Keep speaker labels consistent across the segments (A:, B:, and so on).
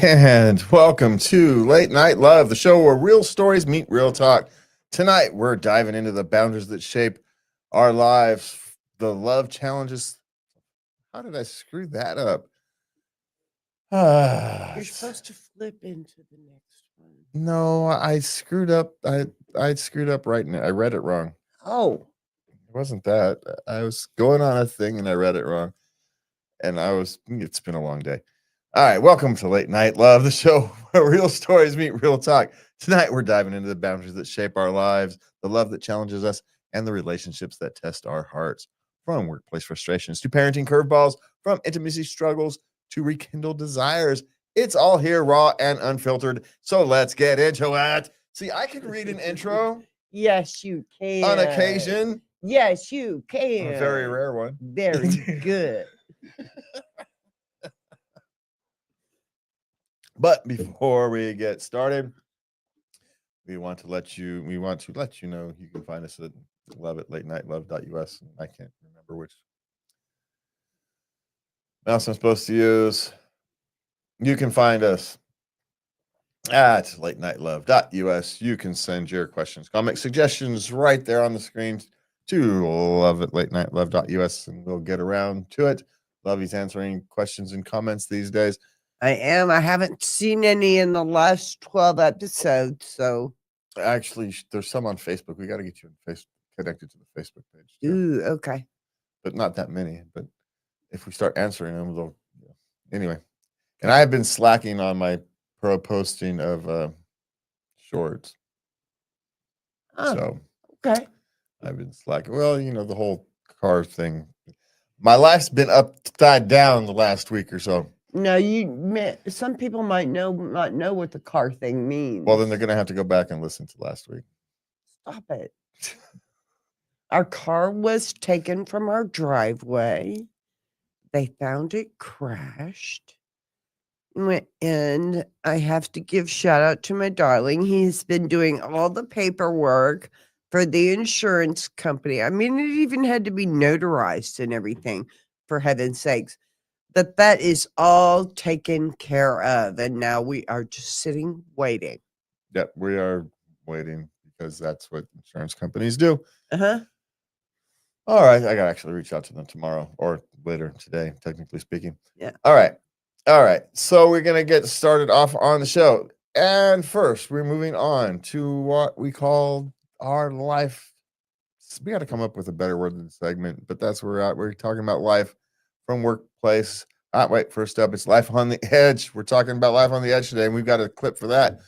A: And welcome to Late Night Love, the show where real stories meet real talk. Tonight, we're diving into the boundaries that shape our lives, the love challenges. How did I screw that up?
B: You're supposed to flip into the next one.
A: No, I screwed up. I screwed up right now. I read it wrong.
B: Oh,
A: It wasn't that. I was going on a thing and I read it wrong. And it's been a long day. All right, welcome to Late Night Love, the show where real stories meet real talk. Tonight, we're diving into the boundaries that shape our lives, the love that challenges us, and the relationships that test our hearts. From workplace frustrations to parenting curveballs, from intimacy struggles to rekindled desires. It's all here, raw and unfiltered. So let's get into it. See, I can read an intro
B: yes, you can.
A: on occasion.
B: Yes, you can.
A: A very rare one.
B: Very good.
A: But before we get started, we want to let you know you can find us at love@latenightLove.us. I can't remember which mouse I'm supposed to use. You can find us at latenightLove.us. You can send your questions, comments, suggestions right there on the screen to love@latenightLove.us, and we'll get around to it. Lovey's answering questions and comments these days.
B: I am. I haven't seen any in the last 12 episodes, so.
A: Actually, there's some on Facebook. We got to get you connected to the Facebook page too.
B: Ooh, okay.
A: But not that many. But if we start answering them, they'll anyway. And I have been slacking on my posting of shorts.
B: Oh,
A: So
B: okay.
A: I've been slacking. Well, the whole car thing. My life's been upside down the last week or so.
B: No, some people might not know what the car thing means.
A: Well, then they're going to have to go back and listen to last week.
B: Stop it. Our car was taken from our driveway. They found it crashed. And I have to give shout out to my darling. He's been doing all the paperwork for the insurance company. I mean, it even had to be notarized and everything, for heaven's sakes. But that is all taken care of. And now we are just sitting waiting.
A: Yep, we are waiting because that's what insurance companies do.
B: Uh-huh.
A: All right, I got to actually reach out to them tomorrow or later today, technically speaking.
B: Yeah.
A: All right. So we're going to get started off on the show. And first, we're moving on to what we call our life. We got to come up with a better word than segment, but that's where we're at. We're talking about life from workplace. First up, it's life on the edge. We're talking about life on the edge today, and we've got a clip for that.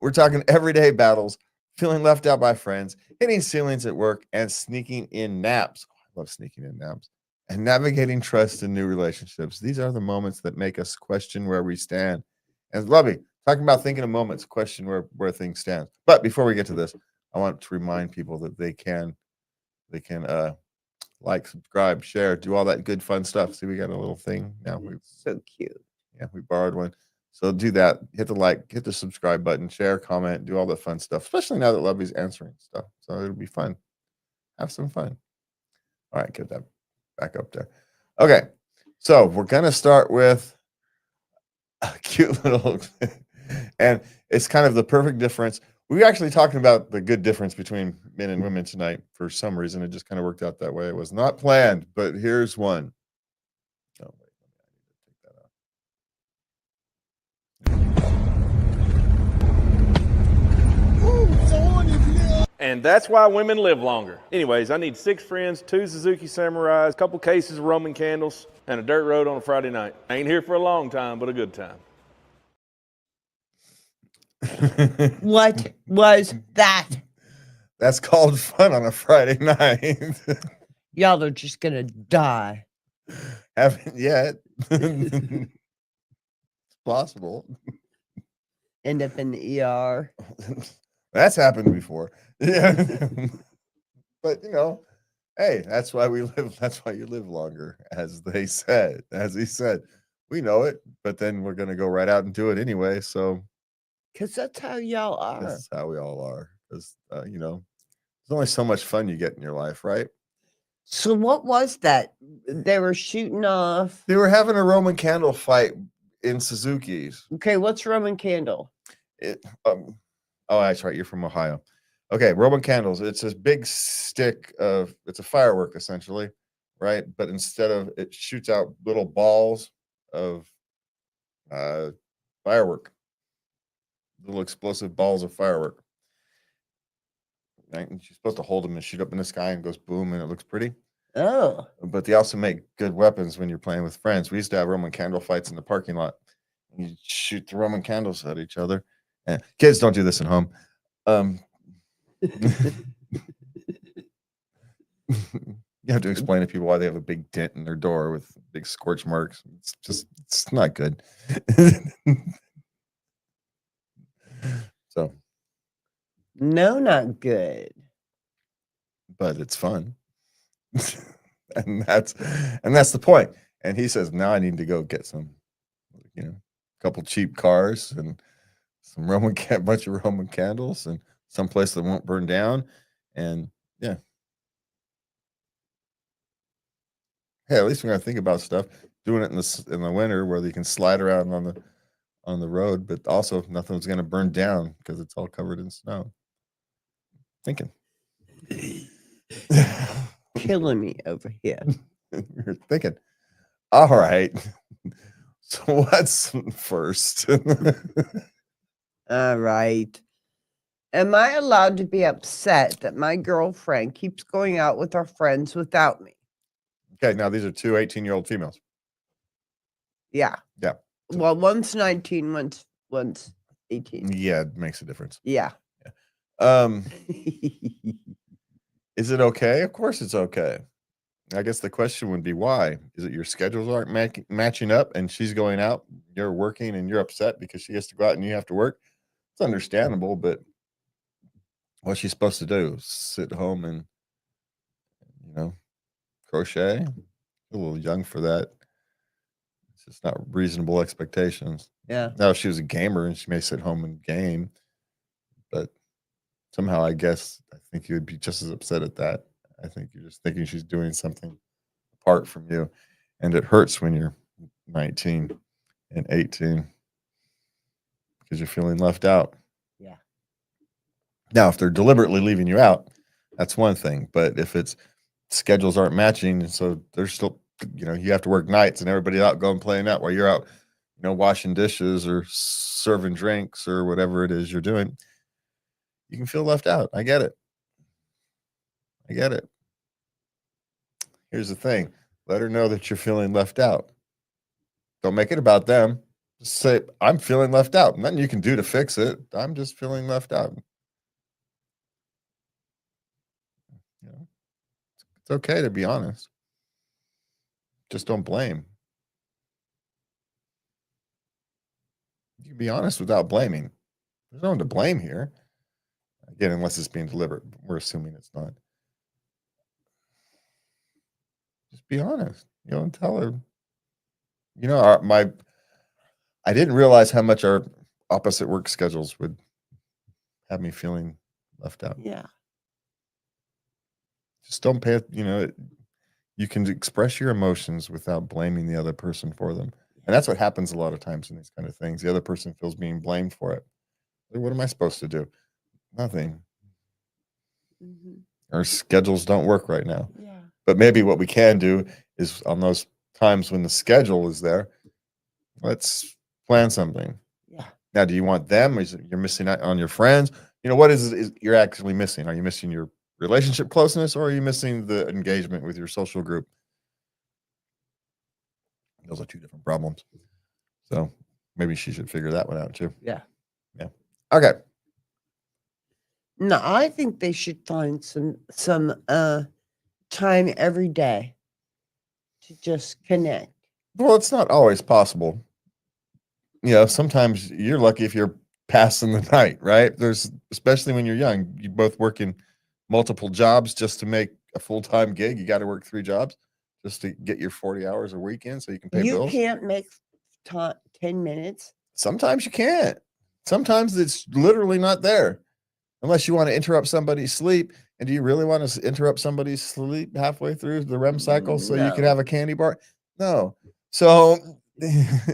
A: We're talking everyday battles, feeling left out by friends, hitting ceilings at work, and sneaking in naps. I love sneaking in naps. And navigating trust in new relationships. These are the moments that make us question where we stand. And Lovey, talking about thinking of moments, question where things stand. But before we get to this, I want to remind people that they can like, subscribe, share, do all that good fun stuff. See, we got a little thing now.
B: So cute.
A: Yeah, we borrowed one. So do that. Hit the like, hit the subscribe button, share, comment, do all the fun stuff, especially now that Lovey's answering stuff. So it'll be fun. Have some fun. All right, get that back up there. Okay, so we're going to start with a cute little, and it's kind of the perfect difference. We're actually talking about the good difference between men and women tonight. For some reason, it just kind of worked out that way. It was not planned, but here's one. Oh, wait, I need to take that out.
C: And that's why women live longer. Anyways, I need 6 friends, 2 Suzuki Samurais, a couple cases of Roman candles, and a dirt road on a Friday night. I ain't here for a long time, but a good time.
B: What was that?
A: That's called fun on a Friday night.
B: Y'all are just going to die.
A: Haven't yet. It's possible.
B: End up in the ER.
A: That's happened before. Yeah. But hey, that's why we live. That's why you live longer, as he said. We know it, but then we're gonna go right out and do it anyway. So,
B: because that's how y'all are.
A: That's how we all are. Because there's only so much fun you get in your life, right?
B: So what was that? They were shooting off.
A: They were having a Roman candle fight in Suzuki's.
B: Okay, what's Roman candle?
A: Oh, that's right. You're from Ohio. Okay, Roman candles. It's this big stick of, it's a firework essentially, right? But instead of, it shoots out little balls of firework, little explosive balls of firework. Right? And you're supposed to hold them and shoot up in the sky and goes boom, and it looks pretty.
B: Oh,
A: But they also make good weapons when you're playing with friends. We used to have Roman candle fights in the parking lot. You shoot the Roman candles at each other. And kids, don't do this at home. You have to explain to people why they have a big dent in their door with big scorch marks. It's not good. So,
B: no, not good.
A: but it's fun. and that's the point. And he says, now I need to go get some, a couple cheap cars and some bunch of Roman candles and someplace that won't burn down. And yeah. Hey, at least we're gonna think about stuff. Doing it in the winter where you can slide around on the road, but also nothing's gonna burn down because it's all covered in snow. Thinking.
B: Killing me over here.
A: You're thinking. All right. So what's first?
B: All right. Am I allowed to be upset that my girlfriend keeps going out with her friends without me?
A: Okay, now these are two 18-year-old females.
B: Yeah.
A: Yeah.
B: Well, one's 19, one's 18.
A: Yeah, it makes a difference.
B: Yeah.
A: Is it okay? Of course it's okay. I guess the question would be why? Is it your schedules aren't matching up and she's going out, you're working and you're upset because she has to go out and you have to work? It's understandable, but what's she supposed to do? Sit home and, crochet? A little young for that. It's just not reasonable expectations.
B: Yeah.
A: Now, if she was a gamer and she may sit home and game, but somehow I guess I think you would be just as upset at that. I think you're just thinking she's doing something apart from you. And it hurts when you're 19 and 18 because you're feeling left out.
B: Yeah.
A: Now, if they're deliberately leaving you out, that's one thing. But if it's schedules aren't matching, so they're still, you have to work nights and everybody out going playing out while you're out, washing dishes or serving drinks or whatever it is you're doing, you can feel left out. I get it. Here's the thing. Let her know that you're feeling left out. Don't make it about them. Just say, I'm feeling left out. Nothing you can do to fix it. I'm just feeling left out. It's okay to be honest. Just don't blame. You can be honest without blaming. There's no one to blame here. Again, unless it's being deliberate. We're assuming it's not. Just be honest. And tell her. I didn't realize how much our opposite work schedules would have me feeling left out.
B: Yeah.
A: Just don't pay. You can express your emotions without blaming the other person for them. And that's what happens a lot of times in these kind of things. The other person feels being blamed for it. Like, what am I supposed to do? Nothing.
B: Mm-hmm.
A: Our schedules don't work right now.
B: Yeah.
A: But maybe what we can do is on those times when the schedule is there, let's plan something.
B: Yeah.
A: Now, do you want them? You're missing out on your friends? What is you're actually missing? Are you missing your relationship closeness, or are you missing the engagement with your social group? Those are two different problems. So maybe she should figure that one out too.
B: Yeah.
A: Yeah. Okay.
B: No, I think they should find some time every day to just connect.
A: Well, it's not always possible. Sometimes you're lucky if you're passing the night, right? Especially when you're young, you both work in multiple jobs just to make a full-time gig. You got to work 3 jobs just to get your 40 hours a week in so you can pay bills.
B: You can't make 10 minutes.
A: Sometimes you can't. Sometimes it's literally not there unless you want to interrupt somebody's sleep. And do you really want to interrupt somebody's sleep halfway through the REM cycle so you can have a candy bar? No. So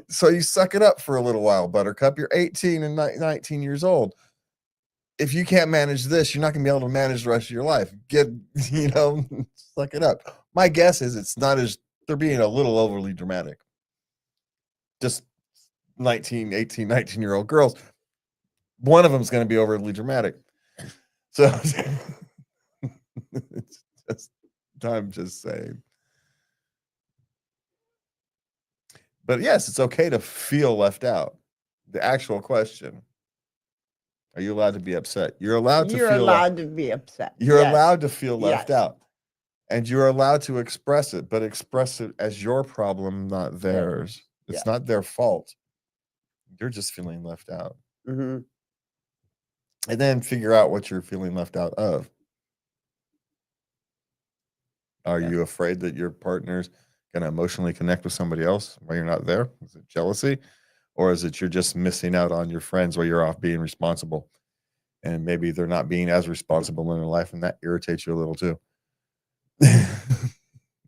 A: So you suck it up for a little while, Buttercup. You're 18 and 19 years old. If you can't manage this, you're not going to be able to manage the rest of your life. Suck it up. My guess is it's not as they're being a little overly dramatic. Just 18, 19-year-old girls. One of them is going to be overly dramatic. So I'm just saying. But yes, it's okay to feel left out. The actual question. Are you allowed to be upset? You're allowed to
B: You're
A: feel
B: allowed to be upset.
A: You're
B: Yes.
A: allowed to feel left
B: Yes.
A: out. And you're allowed to express it, but express it as your problem, not theirs. It's not their fault. You're just feeling left out.
B: Mm-hmm.
A: And then figure out what you're feeling left out of. Are you afraid that your partner's going to emotionally connect with somebody else while you're not there? Is it jealousy? Or is it you're just missing out on your friends while you're off being responsible? And maybe they're not being as responsible in their life, and that irritates you a little too.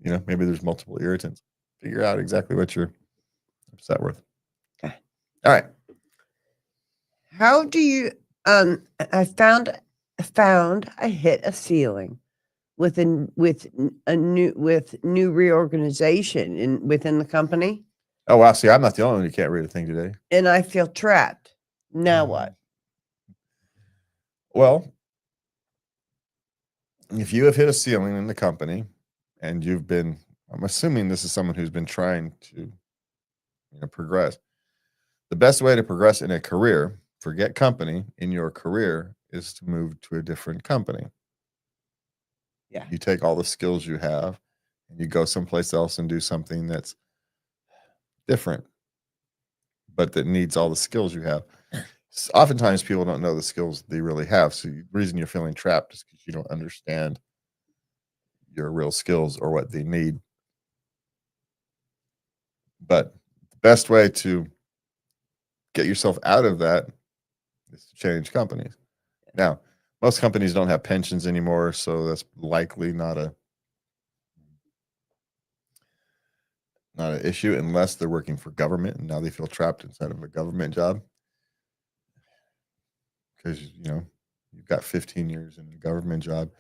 A: Maybe there's multiple irritants. Figure out exactly what you're upset with.
B: Okay.
A: All right.
B: How do you I found I hit a ceiling with new reorganization within the company,
A: Oh wow, see, I'm not the only one who can't read a thing today.
B: and I feel trapped. Now what?
A: Well, if you have hit a ceiling in the company and I'm assuming this is someone who's been trying to progress. The best way to progress in a career, forget company, in your career is to move to a different company.
B: Yeah.
A: You take all the skills you have and you go someplace else and do something that's different, but that needs all the skills you have. Oftentimes people don't know the skills they really have. So the reason you're feeling trapped is because you don't understand your real skills or what they need. But the best way to get yourself out of that is to change companies. Now, most companies don't have pensions anymore, so that's likely not an issue unless they're working for government and now they feel trapped inside of a government job. Because you've got 15 years in a government job,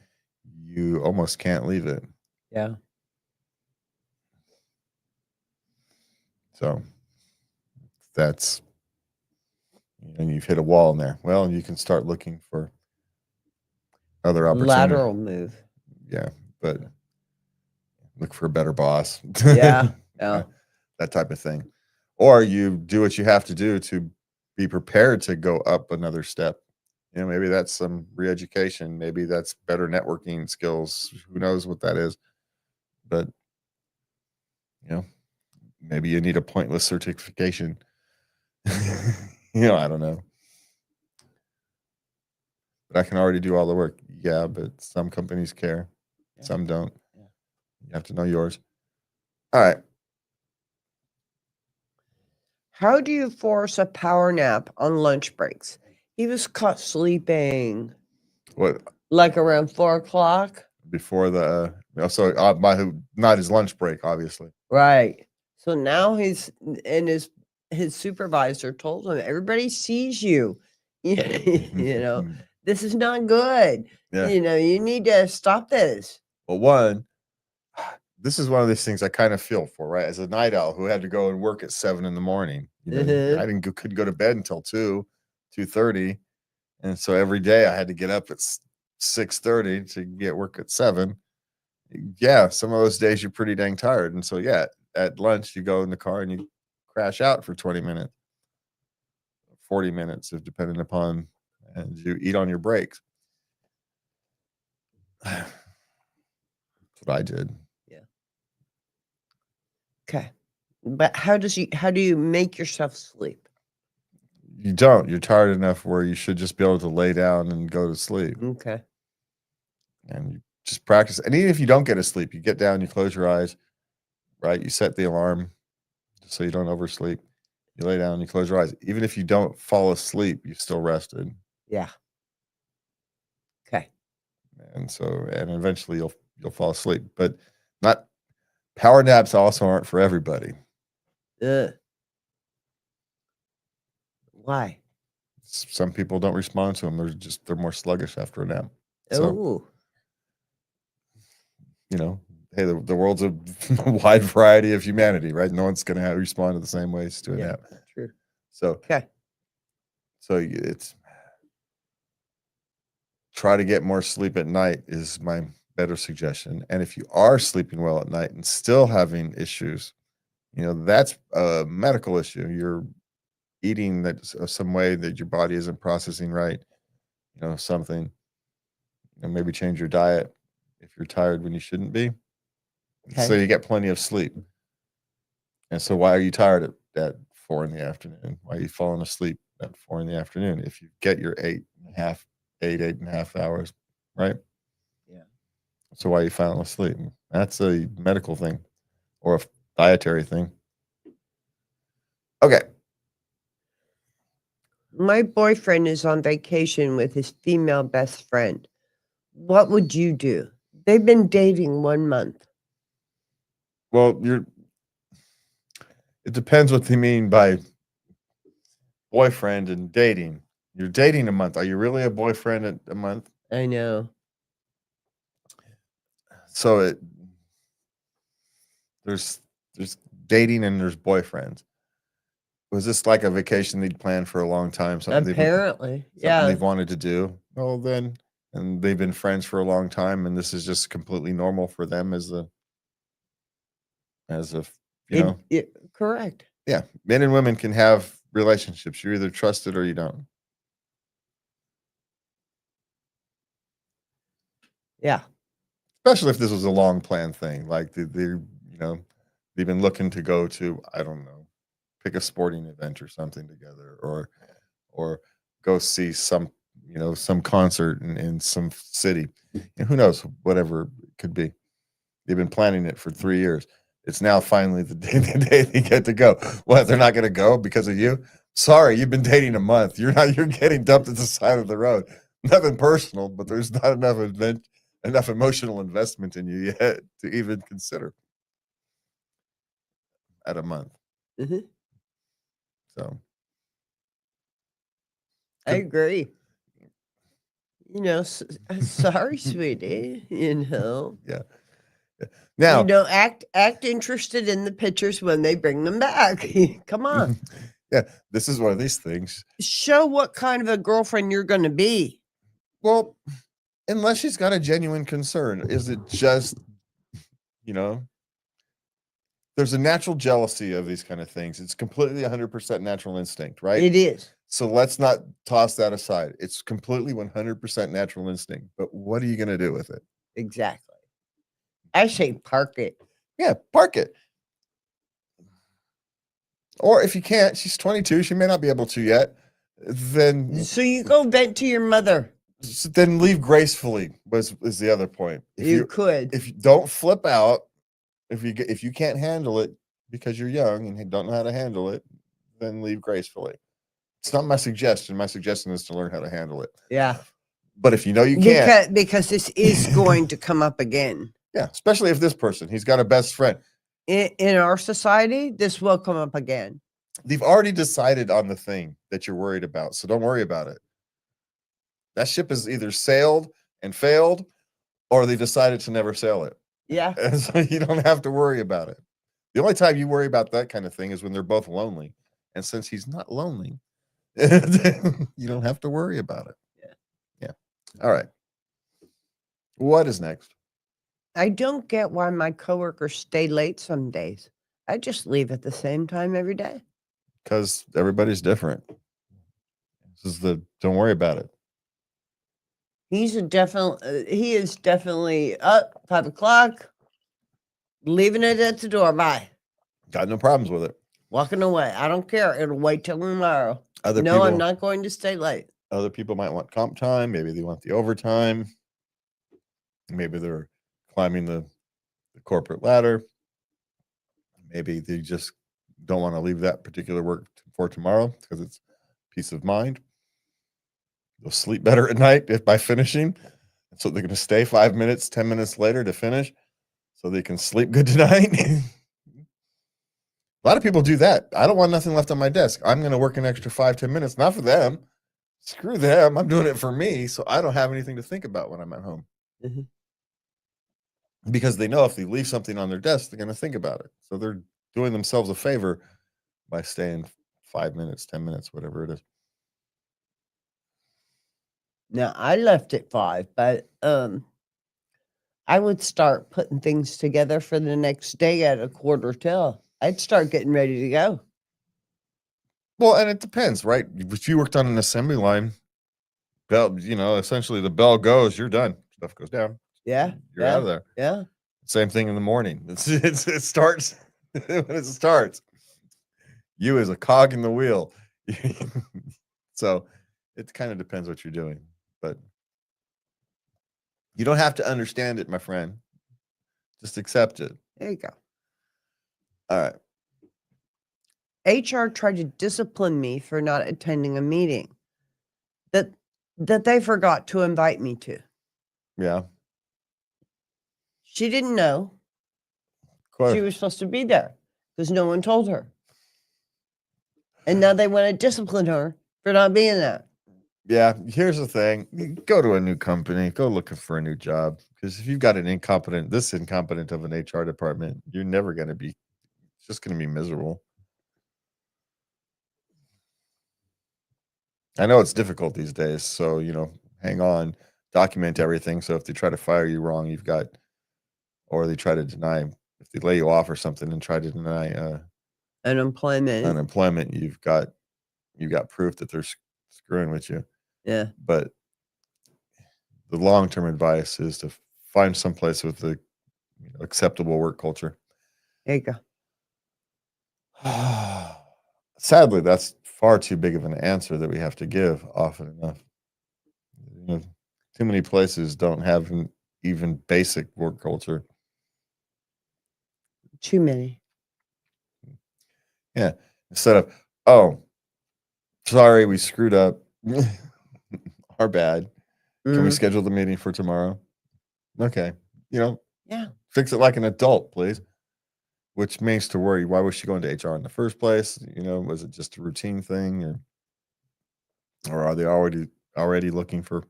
A: you almost can't leave it.
B: Yeah.
A: So that's you've hit a wall in there. Well, you can start looking for other opportunities.
B: Lateral move.
A: Yeah, but look for a better boss.
B: Yeah.
A: That type of thing. Or you do what you have to do to be prepared to go up another step. Maybe that's some re-education. Maybe that's better networking skills. Who knows what that is? But maybe you need a pointless certification. I don't know. But I can already do all the work. Yeah, but some companies care. Yeah. Some don't. Yeah. You have to know yours. All right.
B: How do you force a power nap on lunch breaks? He was caught sleeping.
A: What?
B: Like around 4 o'clock?
A: Before the not his lunch break, obviously.
B: Right. So now his supervisor told him, everybody sees you. This is not good.
A: Yeah.
B: You need to stop this.
A: Well, this is one of these things I kind of feel for, right? As a night owl who had to go and work at 7 in the morning, I couldn't go to bed until 2:30. And so every day I had to get up at 6:30 to get work at 7. Yeah, some of those days you're pretty dang tired. And so, yeah, at lunch, you go in the car and you crash out for 20 minutes, 40 minutes, if depending upon, and you eat on your breaks. That's what I did.
B: Yeah. Okay. But how do you make yourself sleep?
A: You don't. You're tired enough where you should just be able to lay down and go to sleep.
B: Okay.
A: And you just practice. And even if you don't get to sleep, you get down, you close your eyes, right? You set the alarm so you don't oversleep. You lay down, you close your eyes. Even if you don't fall asleep, you still rested.
B: Yeah. Okay.
A: And eventually you'll fall asleep. But not power naps also aren't for everybody.
B: Why?
A: Some people don't respond to them. They're more sluggish after a nap. So,
B: Oh,
A: hey, the world's a wide variety of humanity, right? No one's going to respond to the same ways to a
B: yeah,
A: nap.
B: true.
A: So,
B: Okay.
A: it's try to get more sleep at night is my better suggestion. And if you are sleeping well at night and still having issues, that's a medical issue. You're eating some way that your body isn't processing right, something, maybe change your diet if you're tired when you shouldn't be. So
B: Okay.
A: you get plenty of sleep. And so why are you tired at 4 in the afternoon? Why are you falling asleep at 4 in the afternoon? If you get your 8.5 hours, right?
B: Yeah.
A: So why are you falling asleep? That's a medical thing or a dietary thing. Okay.
B: My boyfriend is on vacation with his female best friend. What would you do? They've been dating 1 month.
A: Well, it depends what they mean by boyfriend and dating. You're dating a month. Are you really a boyfriend at a month?
B: I know.
A: So there's dating and there's boyfriends. Was this like a vacation they'd planned for a long time?
B: Apparently.
A: Something
B: Yeah.
A: they've wanted to do? Well, then, and they've been friends for a long time, and this is just completely normal for them as
B: Correct.
A: yeah, men and women can have relationships. You're either trusted or you don't.
B: Yeah.
A: Especially if this was a long planned thing, like they've been looking to go to, I don't know, pick a sporting event or something together, or go see some concert in some city. And who knows, whatever it could be. They've been planning it for 3 years. It's now finally the day they get to go. What, they're not going to go because of you? Sorry, you've been dating a month. You're getting dumped at the side of the road. Nothing personal, but there's not enough emotional investment in you yet to even consider at a month.
B: Mhm.
A: So
B: I agree. Sorry, sweetie.
A: yeah. Now,
B: Act interested in the pictures when they bring them back. Come on.
A: yeah, this is one of these things.
B: Show what kind of a girlfriend you're going to be.
A: Well, unless she's got a genuine concern, is it just, there's a natural jealousy of these kind of things. It's completely 100% natural instinct, right?
B: It is.
A: So let's not toss that aside. It's completely 100% natural instinct. But what are you going to do with it?
B: Exactly. I say park it.
A: Yeah, park it. Or if you can't, she's 22. She may not be able to yet. Then
B: So you go vent to your mother.
A: then leave gracefully is the other point.
B: If you
A: don't flip out, if you can't handle it because you're young and don't know how to handle it, then leave gracefully. It's not my suggestion. My suggestion is to learn how to handle it.
B: Yeah.
A: But if you know you can't,
B: because this is going to come up again.
A: Yeah, especially if this person, he's got a best friend.
B: In our society, this will come up again.
A: They've already decided on the thing that you're worried about, so don't worry about it. That ship has either sailed and failed, or they decided to never sail it.
B: Yeah.
A: And so you don't have to worry about it. The only time you worry about that kind of thing is when they're both lonely. And since he's not lonely, you don't have to worry about it. Yeah. All right. What is next?
B: I don't get why my coworkers stay late some days. I just leave at the same time every day.
A: Because everybody's different. This is don't worry about it.
B: He is definitely up 5 o'clock, leaving it at the door. Bye.
A: Got no problems with it.
B: Walking away. I don't care. It'll wait till tomorrow. I'm not going to stay late.
A: Other people might want comp time. Maybe they want the overtime. Maybe they're climbing the corporate ladder. Maybe they just don't want to leave that particular work for tomorrow because it's peace of mind. They'll sleep better at night by finishing. So they're going to stay 5 minutes, 10 minutes later to finish so they can sleep good tonight. A lot of people do that. I don't want nothing left on my desk. I'm going to work an extra 5-10 minutes, not for them. Screw them. I'm doing it for me, so I don't have anything to think about when I'm at home.
B: Mhm.
A: Because they know if they leave something on their desk, they're going to think about it. So they're doing themselves a favor by staying 5 minutes, 10 minutes, whatever it is.
B: Now, I left at 5, but, I would start putting things together for the next day at 1:15. I'd start getting ready to go.
A: Well, and it depends, right? If you worked on an assembly line, bell, essentially the bell goes, you're done. Stuff goes down.
B: Yeah,
A: You're out of there.
B: yeah.
A: Same thing in the morning. It starts when it starts. You as a cog in the wheel. So it kind of depends what you're doing, but you don't have to understand it, my friend. Just accept it.
B: There you go.
A: All right.
B: HR tried to discipline me for not attending a meeting that they forgot to invite me to.
A: Yeah.
B: She didn't know
A: Of course.
B: she was supposed to be there because no one told her. And now they want to discipline her for not being there.
A: Yeah. Here's the thing. You go to a new company, go looking for a new job. Because if you've got this incompetent of an HR department, you're never going to be, it's just going to be miserable. I know it's difficult these days. So, hang on, document everything. So if they try to fire you wrong, or they try to deny, if they lay you off or something and try to deny unemployment, you've got proof that they're screwing with you.
B: Yeah.
A: But the long-term advice is to find someplace with a acceptable work culture.
B: There you go.
A: Sadly, that's far too big of an answer that we have to give often enough. Too many places don't have an even basic work culture.
B: Too many.
A: Yeah. Instead of, oh, sorry, we screwed up. Our bad. Can we schedule the meeting for tomorrow? Okay.
B: Yeah.
A: Fix it like an adult, please. Which makes to worry. Why was she going to HR in the first place? Was it just a routine thing, or are they already looking for?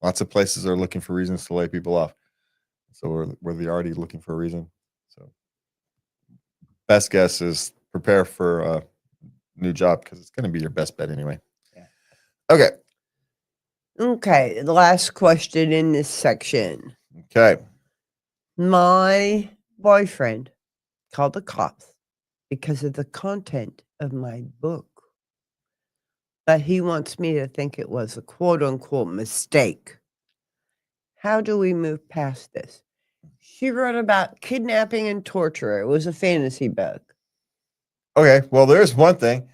A: Lots of places are looking for reasons to lay people off. So were they already looking for a reason? So best guess is prepare for a new job because it's going to be your best bet anyway.
B: Yeah.
A: Okay.
B: Okay. The last question in this section.
A: Okay.
B: My boyfriend called the cops because of the content of my book. But he wants me to think it was a quote unquote mistake. How do we move past this? She wrote about kidnapping and torture. It was a fantasy book.
A: Okay. Well, there's one thing.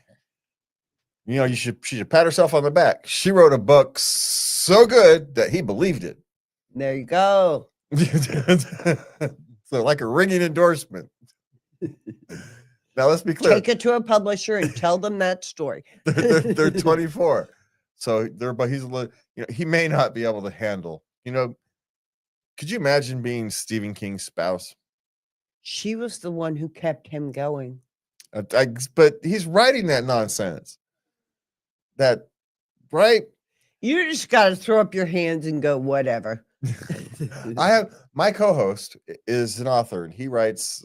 A: She should pat herself on the back. She wrote a book so good that he believed it.
B: There you go.
A: So like a ringing endorsement. Now let's be clear.
B: Take it to a publisher and tell them that story.
A: they're 24. So but he may not be able to handle, could you imagine being Stephen King's spouse?
B: She was the one who kept him going.
A: But he's writing that nonsense. That, right?
B: You just got to throw up your hands and go, whatever.
A: I have my co-host is an author and he writes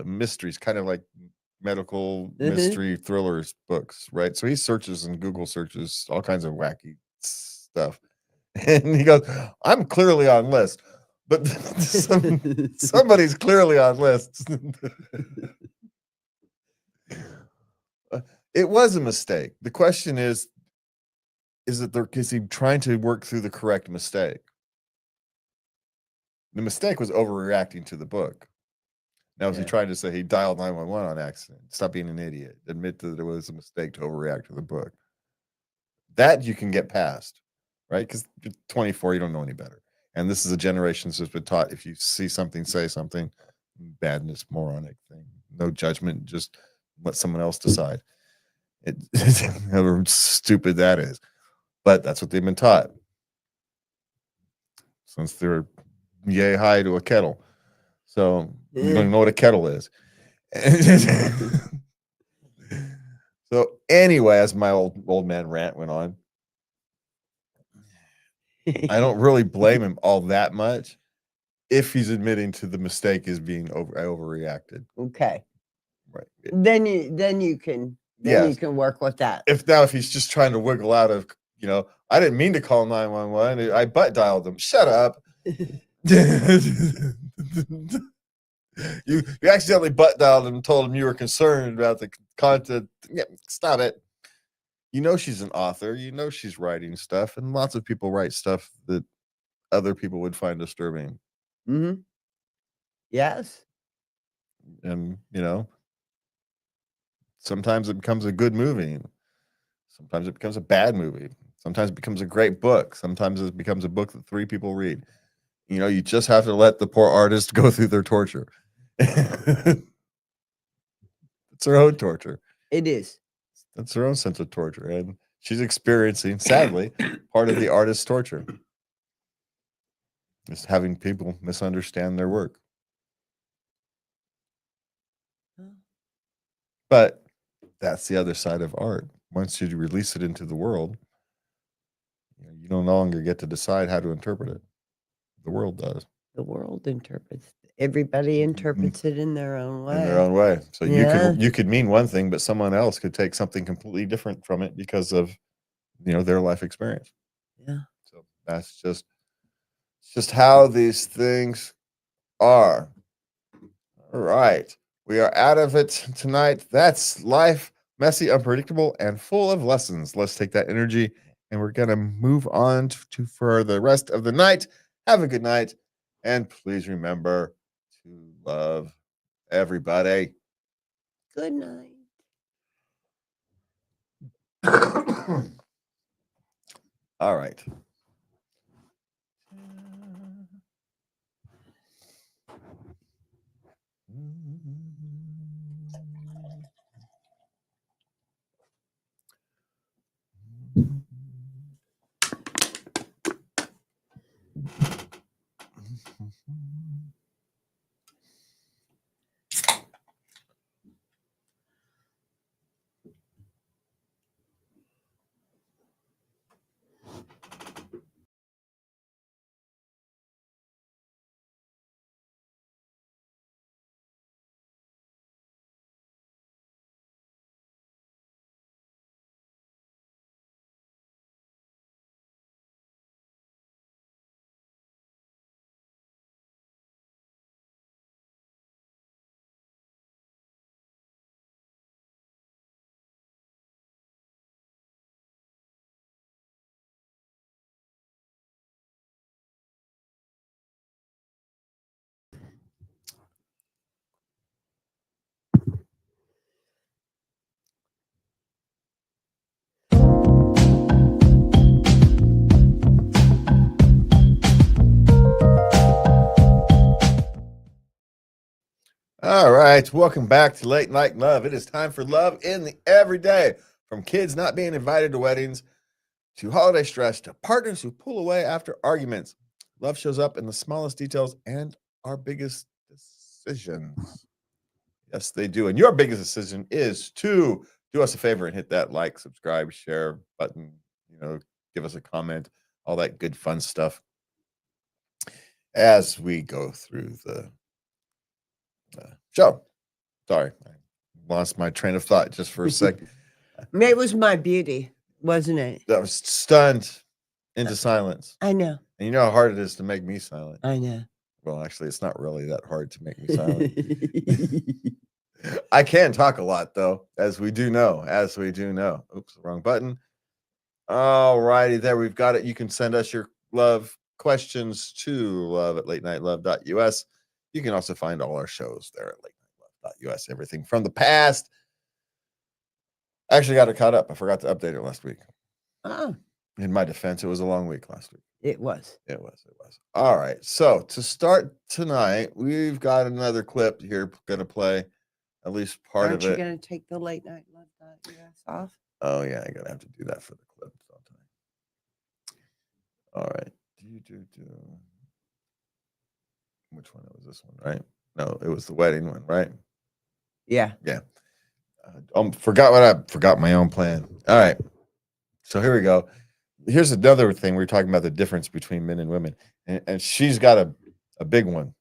A: mysteries, kind of like medical mystery thrillers books, right? So he searches and Google searches all kinds of wacky stuff. And he goes, I'm clearly on list, but somebody's clearly on list. It was a mistake. The question is he trying to work through the correct mistake? The mistake was overreacting to the book. Now, is he trying to say he dialed 911 on accident? Stop being an idiot. Admit that it was a mistake to overreact to the book. That you can get past, right? Because you're 24, you don't know any better. And this is a generation that's been taught if you see something, say something, badness, moronic thing. No judgment, just let someone else decide. However stupid that is. But that's what they've been taught since they're yay high to a kettle. So you don't know what a kettle is. So anyway, as my old man rant went on, I don't really blame him all that much if he's admitting to the mistake is being overreacted.
B: Okay.
A: Right.
B: Then you can
A: Yes.
B: work with that.
A: If he's just trying to wiggle out of, I didn't mean to call 911. I butt dialed them. Shut up. You accidentally butt dialed him and told him you were concerned about the content. Yeah, stop it. She's an author. She's writing stuff, and lots of people write stuff that other people would find disturbing.
B: Mm-hmm. Yes.
A: And sometimes it becomes a good movie. Sometimes it becomes a bad movie. Sometimes it becomes a great book. Sometimes it becomes a book that 3 people read. You just have to let the poor artist go through their torture. It's her own torture.
B: It is.
A: That's her own sense of torture. And she's experiencing, sadly, part of the artist's torture. Just having people misunderstand their work. But that's the other side of art. Once you release it into the world, you no longer get to decide how to interpret it. The world does.
B: The world interprets. Everybody interprets it in their own way.
A: In their own way. So
B: Yeah.
A: you could mean one thing, but someone else could take something completely different from it because of their life experience.
B: Yeah.
A: So that's just how these things are. All right. We are out of it tonight. That's life, messy, unpredictable, and full of lessons. Let's take that energy and we're going to move on for the rest of the night. Have a good night. And please remember to love everybody.
B: Good night.
A: All right. All right, welcome back to Late Night Love. It is time for love in the everyday. From kids not being invited to weddings, to holiday stress, to partners who pull away after arguments. Love shows up in the smallest details and our biggest decisions. Yes, they do. And your biggest decision is to do us a favor and hit that like, subscribe, share button, give us a comment, all that good fun stuff as we go through the show. Sorry, I lost my train of thought just for a second.
B: It was my beauty, wasn't it?
A: I was stunned into silence.
B: I know.
A: And you know how hard it is to make me silent.
B: I know.
A: Well, actually, it's not really that hard to make me silent. I can talk a lot, though, as we do know. Oops, wrong button. All righty, there we've got it. You can send us your love questions to love@latenightLove.us. You can also find all our shows there at latenightLove.us. Everything from the past. I actually got it caught up. I forgot to update it last week.
B: Oh,
A: In my defense, it was a long week last week.
B: it was.
A: It was. All right. So to start tonight, we've got another clip here going to play, at least part
B: Aren't
A: of
B: you
A: it.
B: going to take the late night love.us off?
A: Oh, yeah. I'm going to have to do that for the clip. All right. Which one was this one, right? No, it was the wedding one, right?
B: Yeah.
A: Forgot my own plan. All right. So here we go. Here's another thing. We're talking about the difference between men and women. And she's got a big one.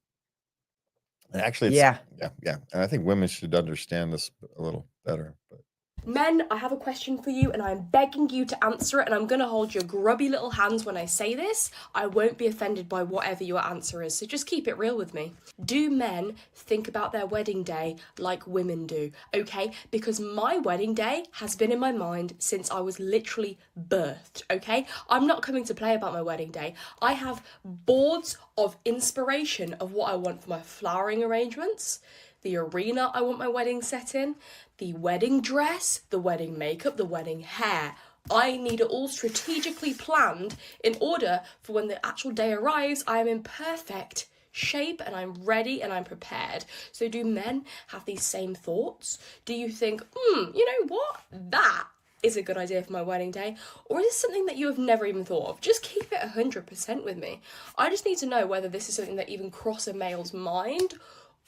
A: And actually, it's
B: Yeah.
A: yeah. And I think women should understand this a little better. But
D: Men, I have a question for you and I'm begging you to answer it, and I'm going to hold your grubby little hands when I say this. I won't be offended by whatever your answer is, so just keep it real with me. Do men think about their wedding day like women do? Okay, because my wedding day has been in my mind since I was literally birthed, okay? I'm not coming to play about my wedding day. I have boards of inspiration of what I want for my flowering arrangements, the arena I want my wedding set in, the wedding dress, the wedding makeup, the wedding hair. I need it all strategically planned in order for when the actual day arrives, I am in perfect shape and I'm ready and I'm prepared. So do men have these same thoughts? Do you think, you know what? That is a good idea for my wedding day? Or is this something that you have never even thought of? Just keep it 100% with me. I just need to know whether this is something that even cross a male's mind,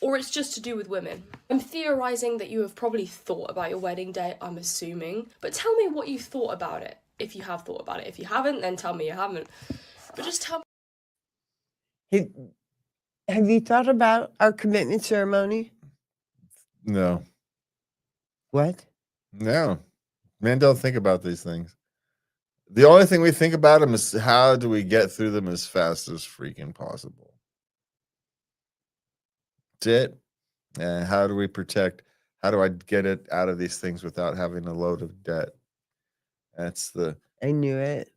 D: or it's just to do with women. I'm theorising that you have probably thought about your wedding day, I'm assuming, but tell me what you thought about it, if you have thought about it. If you haven't, then tell me you haven't. But just tell me.
B: Have you thought about our commitment ceremony?
A: no,
B: What?
A: no, men don't think about these things. The only thing we think about them is how do we get through them as fast as freaking possible. That's it. And how do we protect? How do I get it out of these things without having a load of debt? That's the.
B: I knew it.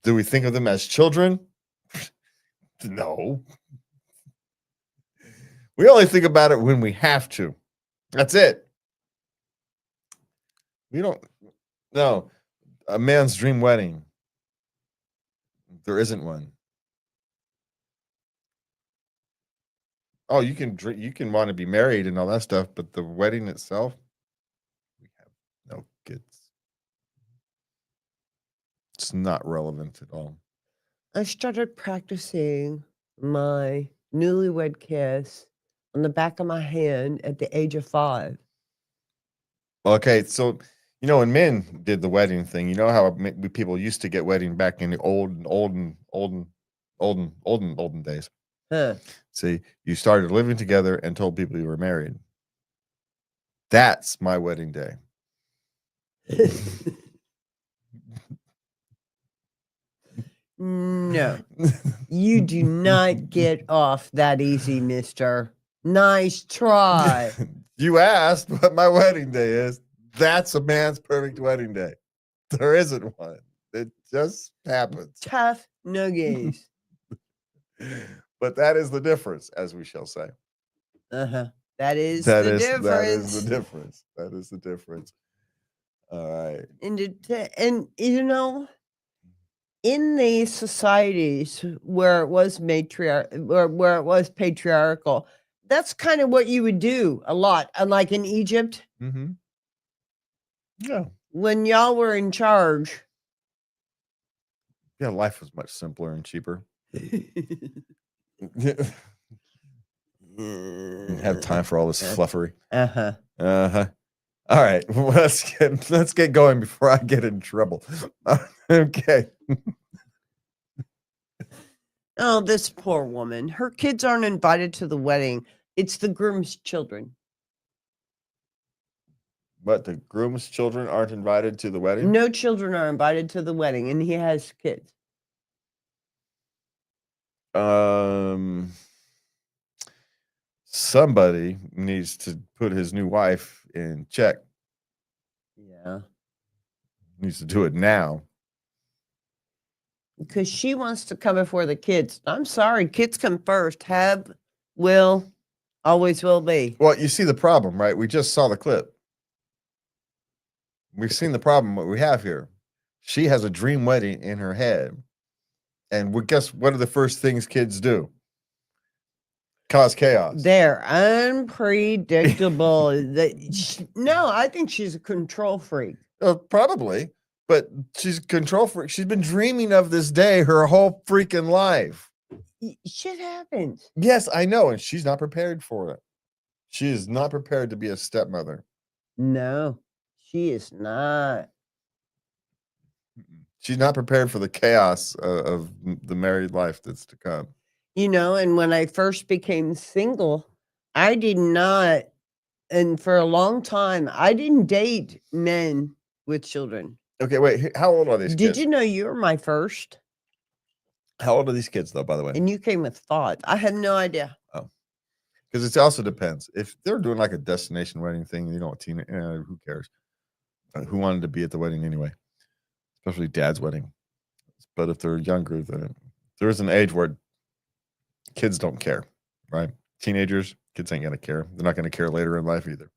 A: Do we think of them as children? No. We only think about it when we have to. That's it. We don't. No. A man's dream wedding. There isn't one. Oh, you can want to be married and all that stuff, but the wedding itself, we have no kids. It's not relevant at all.
B: I started practicing my newlywed kiss on the back of my hand at the age of 5.
A: Okay, so when men did the wedding thing, you know how people used to get wedding back in the olden days.
B: Huh.
A: See, you started living together and told people you were married. That's my wedding day.
B: No, you do not get off that easy, mister. Nice try.
A: You asked what my wedding day is. That's a man's perfect wedding day. There isn't one. It just happens.
B: Tough nuggies.
A: But that is the difference, as we shall say.
B: That is the difference.
A: That is the difference. That is the difference. All right.
B: And in these societies where it was where it was patriarchal, that's kind of what you would do a lot. Unlike in Egypt,
A: Mm-hmm. Yeah.
B: when y'all were in charge.
A: Yeah, life was much simpler and cheaper. Have time for all this fluffery. All right, let's get going before I get in trouble. Okay.
B: Oh, this poor woman. Her kids aren't invited to the wedding. It's the groom's children.
A: But the groom's children aren't invited to the wedding?
B: No children are invited to the wedding, and he has kids.
A: Somebody needs to put his new wife in check.
B: Yeah.
A: Needs to do it now.
B: Because she wants to come before the kids. I'm sorry, kids come first. Have, will, always will be.
A: Well, you see the problem, right? We just saw the clip. We've seen the problem, what we have here. She has a dream wedding in her head. And guess what are the first things kids do? Cause chaos.
B: They're unpredictable. No, I think she's a control freak.
A: Probably, but she's a control freak. She's been dreaming of this day her whole freaking life.
B: Shit happens.
A: Yes, I know, and she's not prepared for it. She is not prepared to be a stepmother.
B: No, she is not.
A: She's not prepared for the chaos of the married life that's to come.
B: And when I first became single, I did not, and for a long time, I didn't date men with children.
A: Okay, wait. How old are these
B: Did
A: kids?
B: you know you were my first?
A: How old are these kids, though, by the way?
B: And you came with thought. I had no idea.
A: Because it also depends. If they're doing like a destination wedding thing, who cares? Who wanted to be at the wedding anyway? Especially dad's wedding. But if they're younger, then there's an age where kids don't care, right? Teenagers, kids ain't gonna care. They're not gonna care later in life either.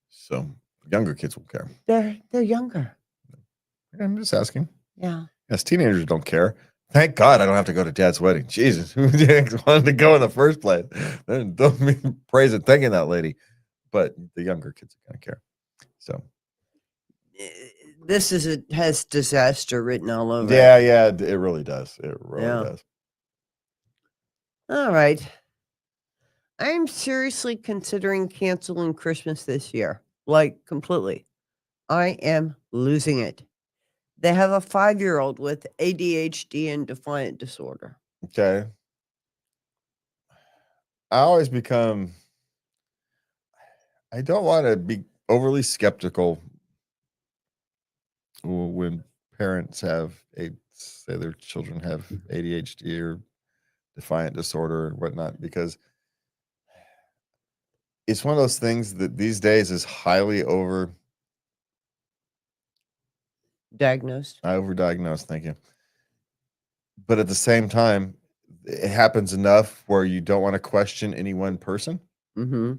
A: So younger kids will care.
B: They're younger.
A: I'm just asking.
B: Yeah.
A: Yes, teenagers don't care. Thank God I don't have to go to dad's wedding. Jesus, who wanted to go in the first place? Don't mean praise and thanking that lady. But the younger kids are gonna care. So
B: This has disaster written all over
A: yeah,
B: it.
A: it really does. It really does.
B: All right. I am seriously considering canceling Christmas this year. Like, completely. I am losing it. They have a 5-year-old with ADHD and defiant disorder.
A: Okay. I don't want to be overly skeptical when parents say their children have ADHD or defiant disorder and whatnot, because it's one of those things that these days is highly
B: Diagnosed.
A: overdiagnosed. Thank you. But at the same time, it happens enough where you don't want to question any one person.
B: Mm-hmm.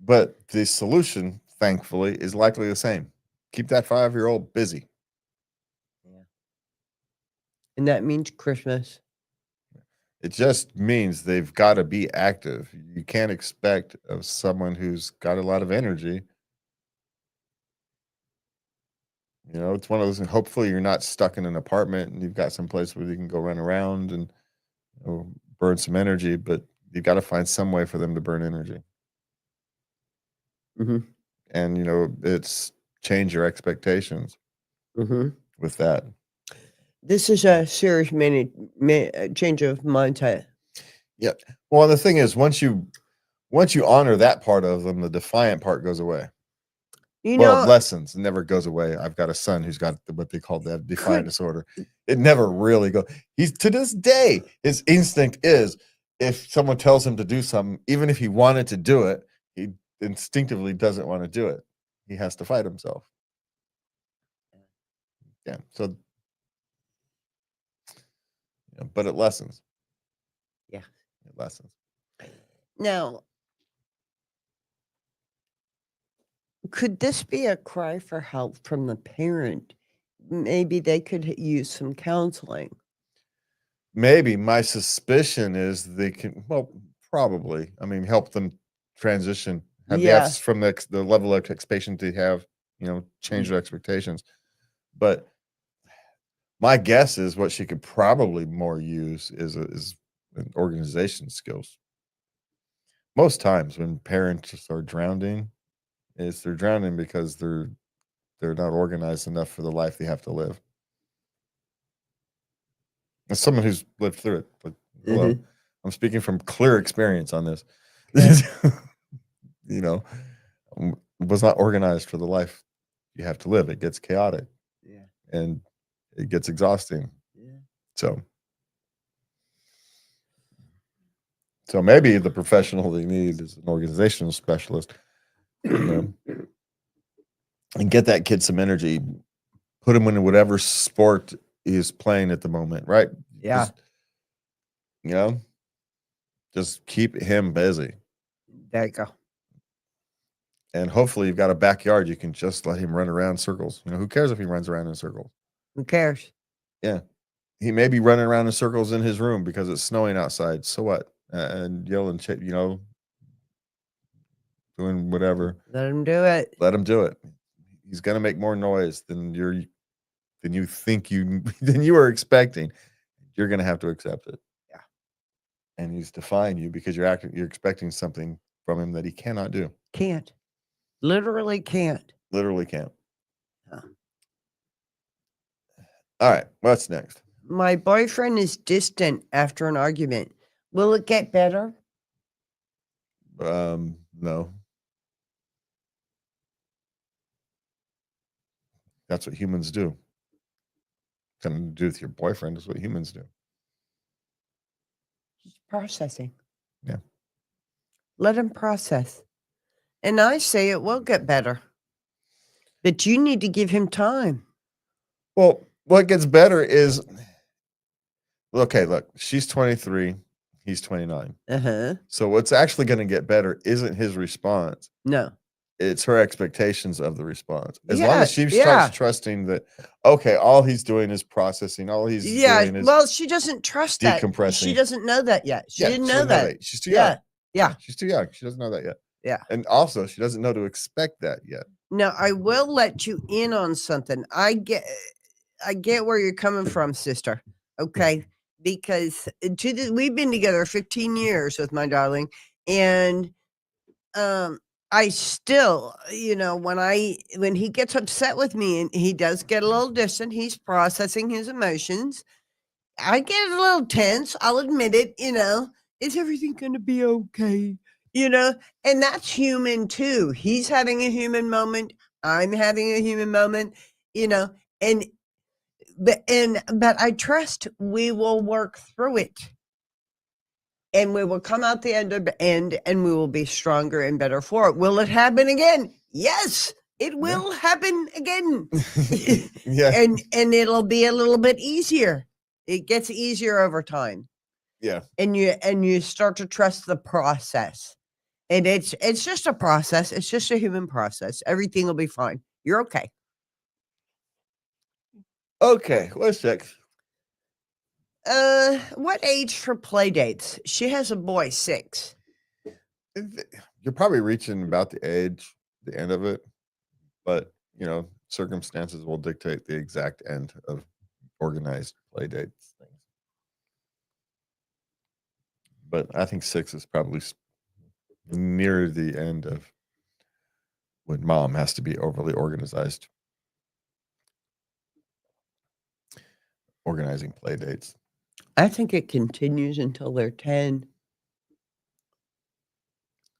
A: But the solution, thankfully, is likely the same. Keep that 5-year-old busy.
B: Yeah. And that means Christmas.
A: It just means they've got to be active. You can't expect of someone who's got a lot of energy. It's one of those, and hopefully you're not stuck in an apartment and you've got some place where you can go run around and burn some energy, but you've got to find some way for them to burn energy.
B: Mm-hmm.
A: And, it's change your expectations with that.
B: This is a serious change of mindset.
A: Yeah. Well, the thing is, once you honor that part of them, the defiant part goes away. Lessons never goes away. I've got a son who's got what they call the defiant disorder. It never really goes. He's, to this day, his instinct is, if someone tells him to do something, even if he wanted to do it, he instinctively doesn't want to do it. He has to fight himself. Yeah. So, but it lessens.
B: Yeah.
A: It lessens.
B: Now, could this be a cry for help from the parent? Maybe they could use some counseling.
A: Maybe. My suspicion is they can, probably. I mean, help them transition. From the level of expectation to have, change their expectations. But my guess is what she could probably more use is an organization skills. Most times when parents are drowning, they're drowning because they're not organized enough for the life they have to live. As someone who's lived through it, like, hello, I'm speaking from clear experience on this. Was not organized for the life you have to live. It gets chaotic.
B: Yeah.
A: And it gets exhausting.
B: Yeah.
A: So maybe the professional they need is an organizational specialist, and get that kid some energy, put him in whatever sport he's playing at the moment, right?
B: Yeah.
A: Just keep him busy.
B: There you go.
A: And hopefully you've got a backyard. You can just let him run around circles. Who cares if he runs around in circles?
B: Who cares?
A: Yeah. He may be running around in circles in his room because it's snowing outside. So what? And yelling, doing whatever.
B: Let him do it.
A: Let him do it. He's going to make more noise than you think than you were expecting. You're going to have to accept it.
B: Yeah.
A: and he's defying you because you're expecting something from him that he cannot do.
B: Can't. Literally can't.
A: Literally can't.
B: Yeah.
A: All right, what's next?
B: My boyfriend is distant after an argument. Will it get better?
A: No. That's what humans do. Something to do with your boyfriend is what humans do.
B: He's processing.
A: Yeah.
B: Let him process. And I say it will get better. But you need to give him time.
A: Well, what gets better is, okay, look, she's 23, he's 29.
B: Uh-huh.
A: So what's actually going to get better isn't his response.
B: No.
A: It's her expectations of the response. As long
B: Yeah,
A: as she
B: yeah.
A: starts trusting that, okay, all he's doing is processing, all he's doing is
B: well, she doesn't trust that. She
A: decompressing.
B: doesn't know that yet. She didn't know
A: doesn't
B: that.
A: She's too young.
B: Yeah.
A: She's too young. She doesn't know that yet.
B: Yeah.
A: And also, she doesn't know to expect that yet.
B: Now, I will let you in on something. I get where you're coming from, sister. Okay, because we've been together 15 years with my darling, and I still, when he gets upset with me, and he does get a little distant, he's processing his emotions. I get a little tense. I'll admit it. Is everything going to be okay? And that's human too. He's having a human moment. I'm having a human moment. But I trust we will work through it, and we will come out the end, and we will be stronger and better for it. Will it happen again? Yes, it will happen again.
A: Yeah.
B: And it'll be a little bit easier. It gets easier over time.
A: Yeah.
B: And you start to trust the process. And it's just a process. It's just a human process. Everything will be fine. You're okay.
A: Okay, what's next?
B: What age for play dates? She has a boy, 6.
A: You're probably reaching about the end of it, but circumstances will dictate the exact end of organized play dates things. But I think 6 is probably near the end of when mom has to be overly organizing play dates.
B: I think it continues until they're 10.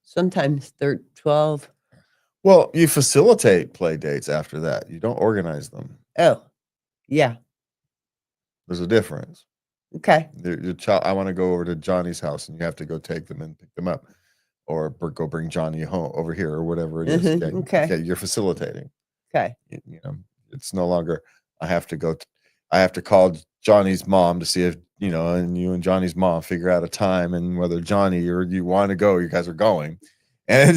B: Sometimes they're 12.
A: Well, you facilitate play dates after that. You don't organize them.
B: Oh, yeah.
A: There's a difference.
B: Okay.
A: Your child, I want to go over to Johnny's house, and you have to go take them and pick them up, or go bring Johnny home over here, or whatever it is.
B: Okay.
A: You're facilitating.
B: Okay.
A: It's no longer I have to call Johnny's mom to see if and you and Johnny's mom figure out a time, and whether Johnny or you want to go, you guys are going, and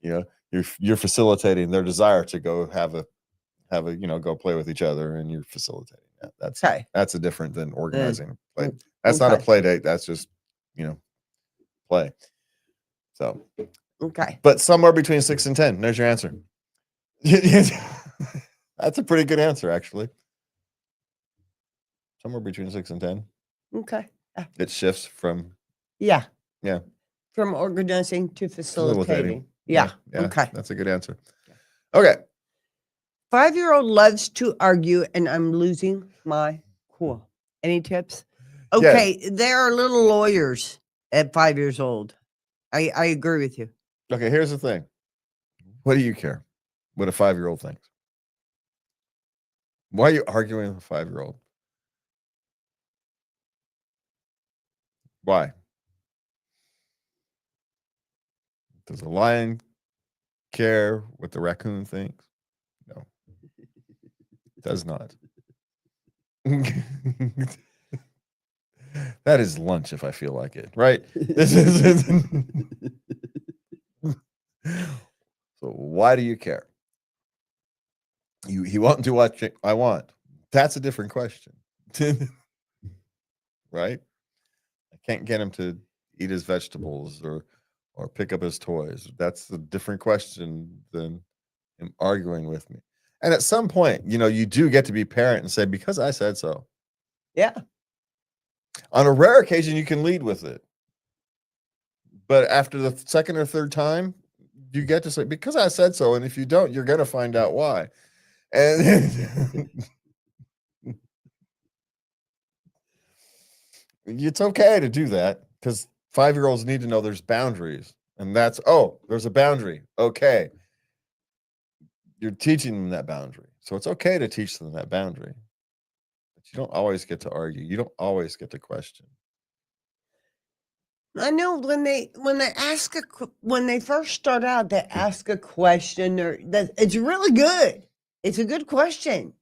A: you're facilitating their desire to go have a go play with each other, and you're facilitating that. That's a different than organizing play. That's not a play date. That's just play. So
B: okay,
A: but somewhere between 6 and 10. There's your answer. That's a pretty good answer, actually. Somewhere between 6 and 10.
B: Okay.
A: It shifts from
B: yeah
A: from
B: organizing to facilitating.
A: Yeah.
B: Okay,
A: that's a good answer. Okay.
B: 5-year-old loves to argue, and I'm losing my cool. Any tips? Okay, there are little lawyers at 5 years old. I agree with you.
A: Okay, here's the thing. What do you care what a 5-year-old thinks? Why are you arguing with a 5-year-old? Why? Does a lion care what the raccoon thinks? No. It does not. That is lunch if I feel like it, right? So why do you care? He won't do what I want. That's a different question. Right? I can't get him to eat his vegetables or pick up his toys. That's a different question than him arguing with me. And at some point, you do get to be parent and say, because I said so.
B: Yeah.
A: On a rare occasion, you can lead with it. But after the second or third time, you get to say, because I said so. And if you don't, you're going to find out why. And it's okay to do that because 5-year-olds need to know there's boundaries. And that's, oh, there's a boundary. Okay. You're teaching them that boundary. So it's okay to teach them that boundary. But you don't always get to argue. You don't always get to question.
B: I know when they ask when they first start out, they ask a question or that it's really good. It's a good question,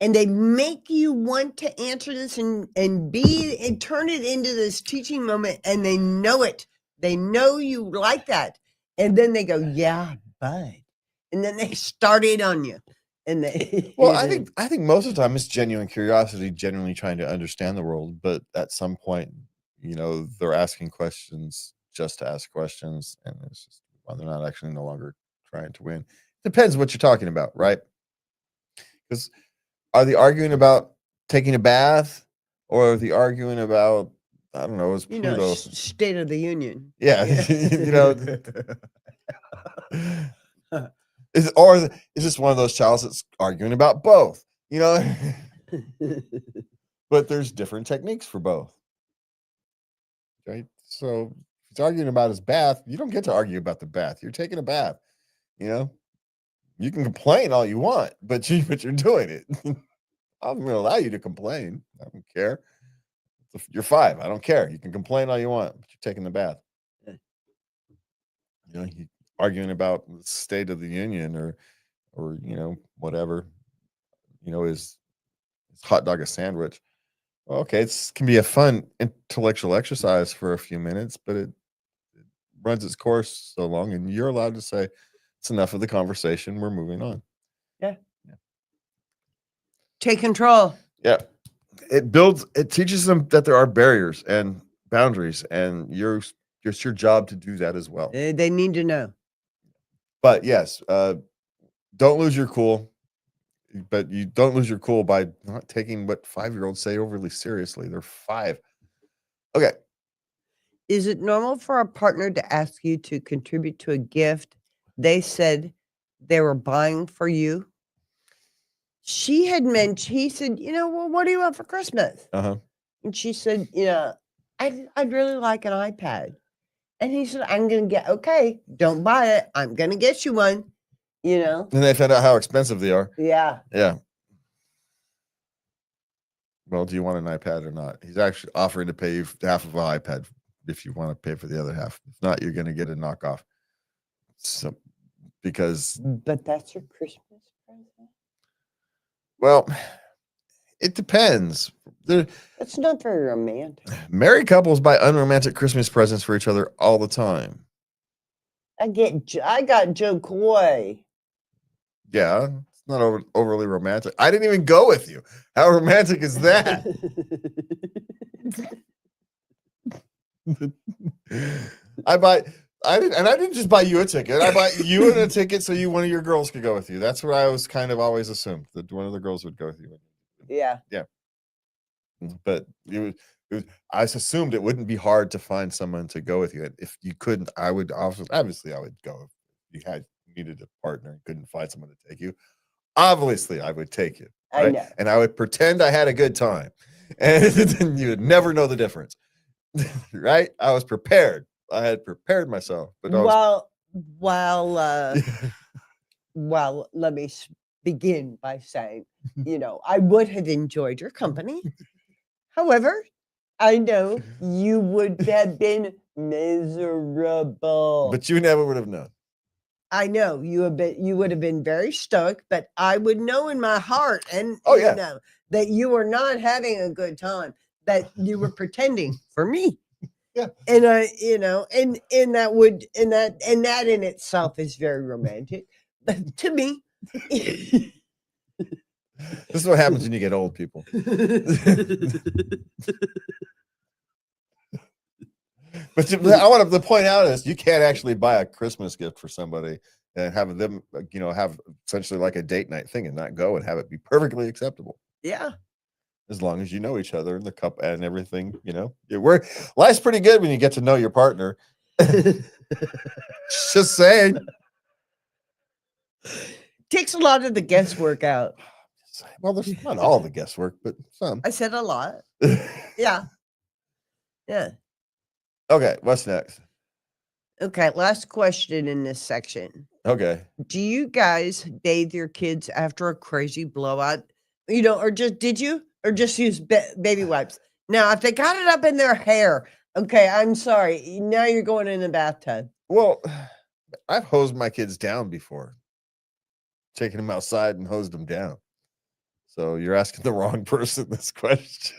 B: and they make you want to answer this and turn it into this teaching moment, and they know it. They know you like that, and then they go, "Yeah, but," and then they start it on you, and they.
A: Well, I think most of the time it's genuine curiosity, genuinely trying to understand the world, but at some point, they're asking questions just to ask questions, and it's just they're not actually no longer trying to win. Depends what you're talking about, right? Because are they arguing about taking a bath, or are they arguing about, I don't know, is Pluto
B: State of the Union?
A: Yeah, is this one of those childs that's arguing about both? But there's different techniques for both. Right, so if he's arguing about his bath, you don't get to argue about the bath. You're taking a bath. You can complain all you want, but you're doing it. I'm going to allow you to complain. I don't care. You're 5. I don't care. You can complain all you want, but you're taking the bath. You arguing about the State of the Union or whatever. Is hot dog a sandwich? Okay, it can be a fun intellectual exercise for a few minutes, but it runs its course so long, and you're allowed to say, it's enough of the conversation. We're moving on.
B: Yeah. Take control.
A: Yeah. It teaches them that there are barriers and boundaries, and it's your job to do that as well.
B: They need to know.
A: But yes, don't lose your cool. But you don't lose your cool by not taking what 5-year-olds say overly seriously. They're 5. Okay.
B: Is it normal for a partner to ask you to contribute to a gift they said they were buying for you? He said, well, what do you want for Christmas?
A: Uh-huh.
B: And she said, I'd really like an iPad. And he said, I'm going to okay, don't buy it. I'm going to get you one.
A: And they found out how expensive they are.
B: Yeah.
A: Yeah. Well, do you want an iPad or not? He's actually offering to pay you half of an iPad if you want to pay for the other half. If not, you're going to get a knockoff. So,
B: but that's your Christmas present?
A: Well, it depends.
B: That's not very romantic.
A: Married couples buy unromantic Christmas presents for each other all the time.
B: I got Joe Coy.
A: Yeah, it's not overly romantic. I didn't even go with you. How romantic is that? I didn't just buy you a ticket. I bought you a ticket so one of your girls could go with you. That's what I was kind of always assumed, that one of the girls would go with you.
B: Yeah.
A: Yeah. But I assumed it wouldn't be hard to find someone to go with you. If you couldn't, I would obviously I would go. If you needed a partner and couldn't find someone to take you, obviously I would take you. Right?
B: I know.
A: And I would pretend I had a good time, and then you would never know the difference. Right? I was prepared. I had prepared myself. But
B: well, let me begin by saying, I would have enjoyed your company. However, I know you would have been miserable.
A: But you never would have known.
B: I know you would have been very stoked, but I would know in my heart and that you were not having a good time, that you were pretending for me.
A: Yeah.
B: And and that in itself is very romantic. But to me,
A: this is what happens when you get old, people. But I want to point out is you can't actually buy a Christmas gift for somebody and have them, have essentially like a date night thing and not go and have it be perfectly acceptable.
B: Yeah.
A: as long as you know each other and the couple and everything, life's pretty good when you get to know your partner. Just saying.
B: Takes a lot of the guesswork out.
A: Well, there's not all the guesswork, but some.
B: I said a lot. Yeah. Yeah.
A: Okay, what's next?
B: Okay, last question in this section.
A: Okay.
B: Do you guys bathe your kids after a crazy blowout? Or did you? Or just use baby wipes? Now, if they got it up in their hair, okay, I'm sorry. Now you're going in the bathtub.
A: Well, I've hosed my kids down before. Taking them outside and hosed them down. So you're asking the wrong person this question.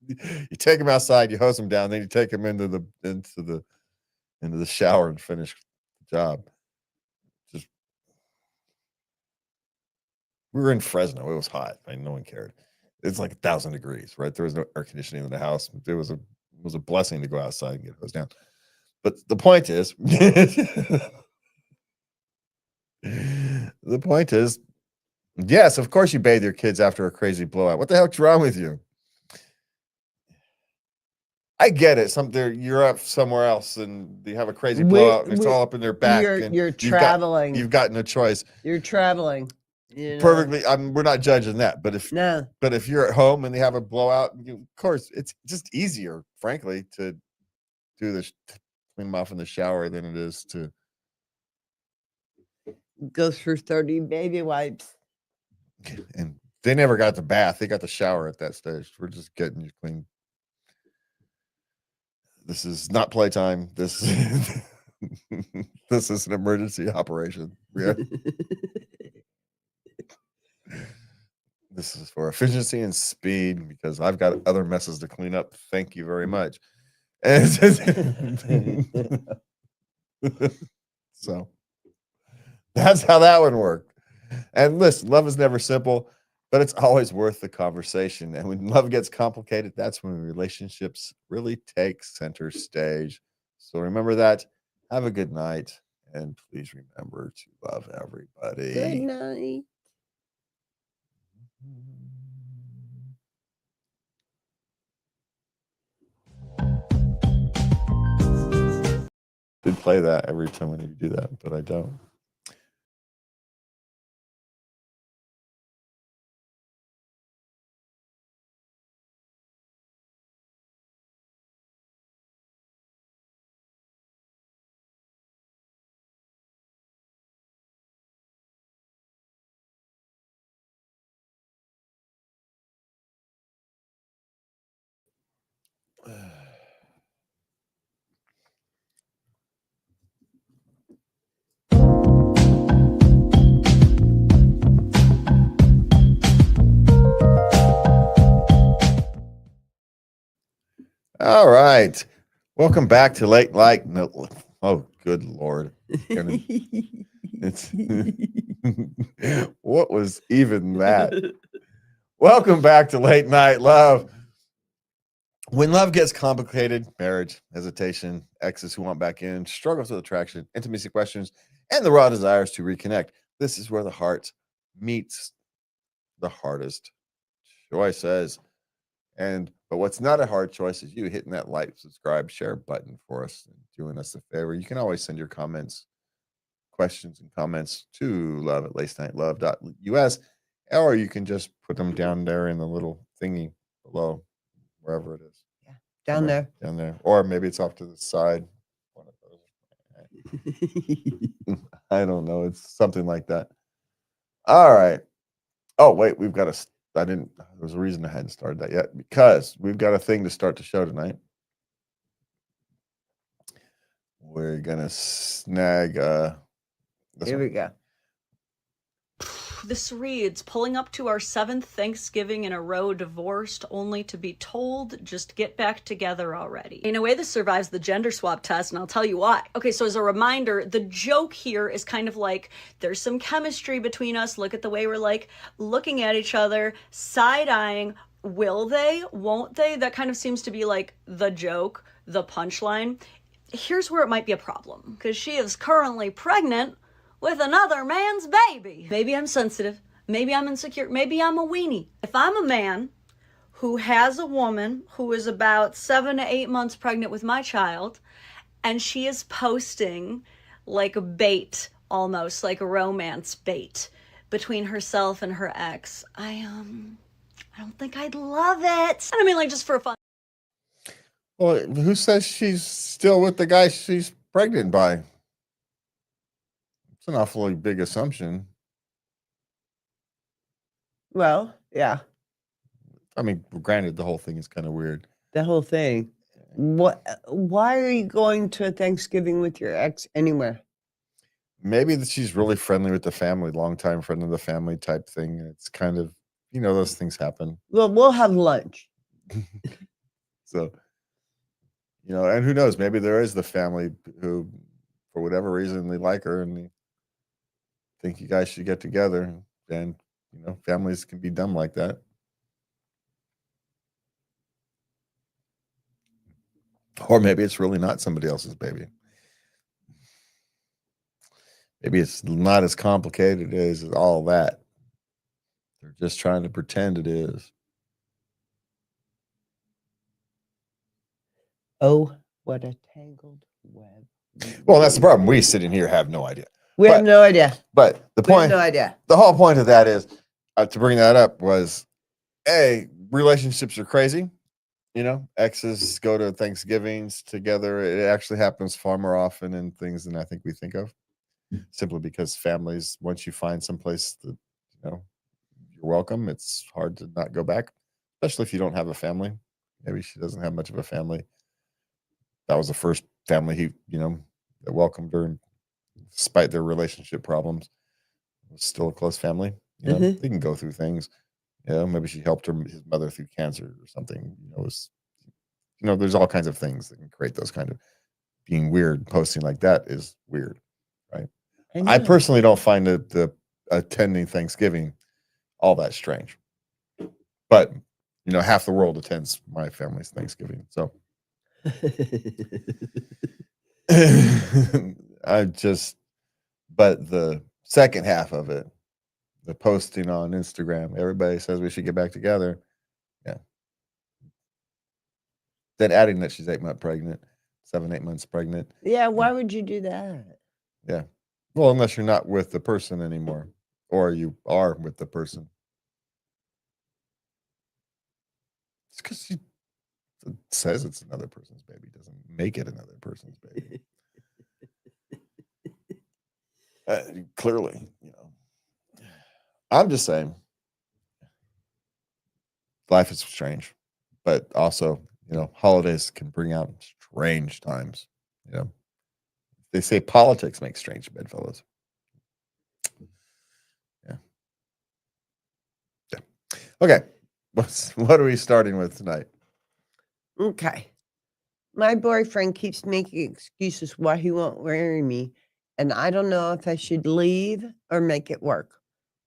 A: You take them outside, you hose them down, then you take them into the shower and finish the job. We were in Fresno. It was hot. No one cared. It's like 1,000 degrees, right? There was no air conditioning in the house. It was a blessing to go outside and get hosed down. But the point is, yes, of course you bathe your kids after a crazy blowout. What the heck's wrong with you? I get it. You're up somewhere else and you have a crazy blowout and it's all up in their back.
B: You're traveling.
A: You've got no choice.
B: You're traveling.
A: Perfectly. We're not judging that, but if you're at home and they have a blowout, of course, it's just easier, frankly, to do this, clean them off in the shower than it is to
B: go through 30 baby wipes.
A: And they never got the bath. They got the shower at that stage. We're just getting you clean. This is not playtime. This is an emergency operation. Yeah. This is for efficiency and speed because I've got other messes to clean up. Thank you very much. And so that's how that would work. And listen, love is never simple, but it's always worth the conversation. And when love gets complicated, that's when relationships really take center stage. So remember that. Have a good night. And please remember to love everybody.
B: Good night.
A: Should play that every time when you do that, but I don't. All right. Welcome back to Late Night. Oh, good Lord. It's what was even that? Welcome back to Late Night Love. When love gets complicated, marriage, hesitation, exes who want back in, struggles with attraction, intimacy questions, and the raw desires to reconnect, this is where the heart meets the hardest choices. But what's not a hard choice is you hitting that like, subscribe, share button for us and doing us a favor. You can always send your questions and comments to love@latenightLove.us, or you can just put them down there in the little thingy below, wherever it is.
B: Yeah, down there.
A: Down there. Or maybe it's off to the side. One of those. I don't know. It's something like that. All right. Oh, wait, there's a reason I hadn't started that yet, because we've got a thing to start the show tonight. We're going to snag
B: Here we go.
E: This reads, pulling up to our 7th Thanksgiving in a row divorced, only to be told, just get back together already. In a way, this survives the gender swap test, and I'll tell you why. Okay, so as a reminder, the joke here is kind of like, there's some chemistry between us. Look at the way we're like looking at each other, side-eyeing. Will they? Won't they? That kind of seems to be like the joke, the punchline. Here's where it might be a problem, because she is currently pregnant with another man's baby. Maybe I'm sensitive. Maybe I'm insecure. Maybe I'm a weenie. If I'm a man who has a woman who is about 7 to 8 months pregnant with my child, and she is posting like a bait, almost like a romance bait between herself and her ex. I don't think I'd love it. And I mean, like, just for fun.
A: Well, who says she's still with the guy she's pregnant by? It's an awfully big assumption.
B: Well, yeah,
A: I mean, granted, the whole thing is kind of weird.
B: the whole thing. Why are you going to Thanksgiving with your ex anywhere?
A: Maybe that she's really friendly with the family, longtime friend of the family type thing. It's kind of, those things happen.
B: Well, we'll have lunch.
A: So, and who knows? Maybe there is the family who, for whatever reason, they like her and they think you guys should get together. And, families can be dumb like that. Or maybe it's really not somebody else's baby. Maybe it's not as complicated as all that. They're just trying to pretend it is.
B: Oh, what a tangled web.
A: Well, that's the problem. We sitting here have no idea.
B: We have no idea.
A: But the
B: We have
A: point,
B: no idea.
A: the whole point of that is to bring that up was, relationships are crazy. Exes go to Thanksgivings together. It actually happens far more often in things than I think we think of. Simply because families, once you find someplace that you're welcome, it's hard to not go back, especially if you don't have a family. Maybe she doesn't have much of a family. That was the first family that welcomed her, and despite their relationship problems, it was still a close family. They can go through things. Maybe she helped his mother through cancer or something. There's all kinds of things that can create those kind of being weird. Posting like that is weird, right? I personally don't find the attending Thanksgiving all that strange, but half the world attends my family's Thanksgiving, so but the second half of it, the posting on Instagram, everybody says we should get back together. Yeah. Then adding that she's 8 months pregnant, 7-8 months pregnant.
B: Yeah, why would you do that?
A: Yeah. Well, unless you're not with the person anymore, or you are with the person. It's because she says it's another person's baby, doesn't make it another person's baby. Clearly, I'm just saying life is strange, but also, holidays can bring out strange times. They say politics makes strange bedfellows. Yeah. Okay. What are we starting with tonight?
B: Okay. My boyfriend keeps making excuses why he won't marry me, and I don't know if I should leave or make it work.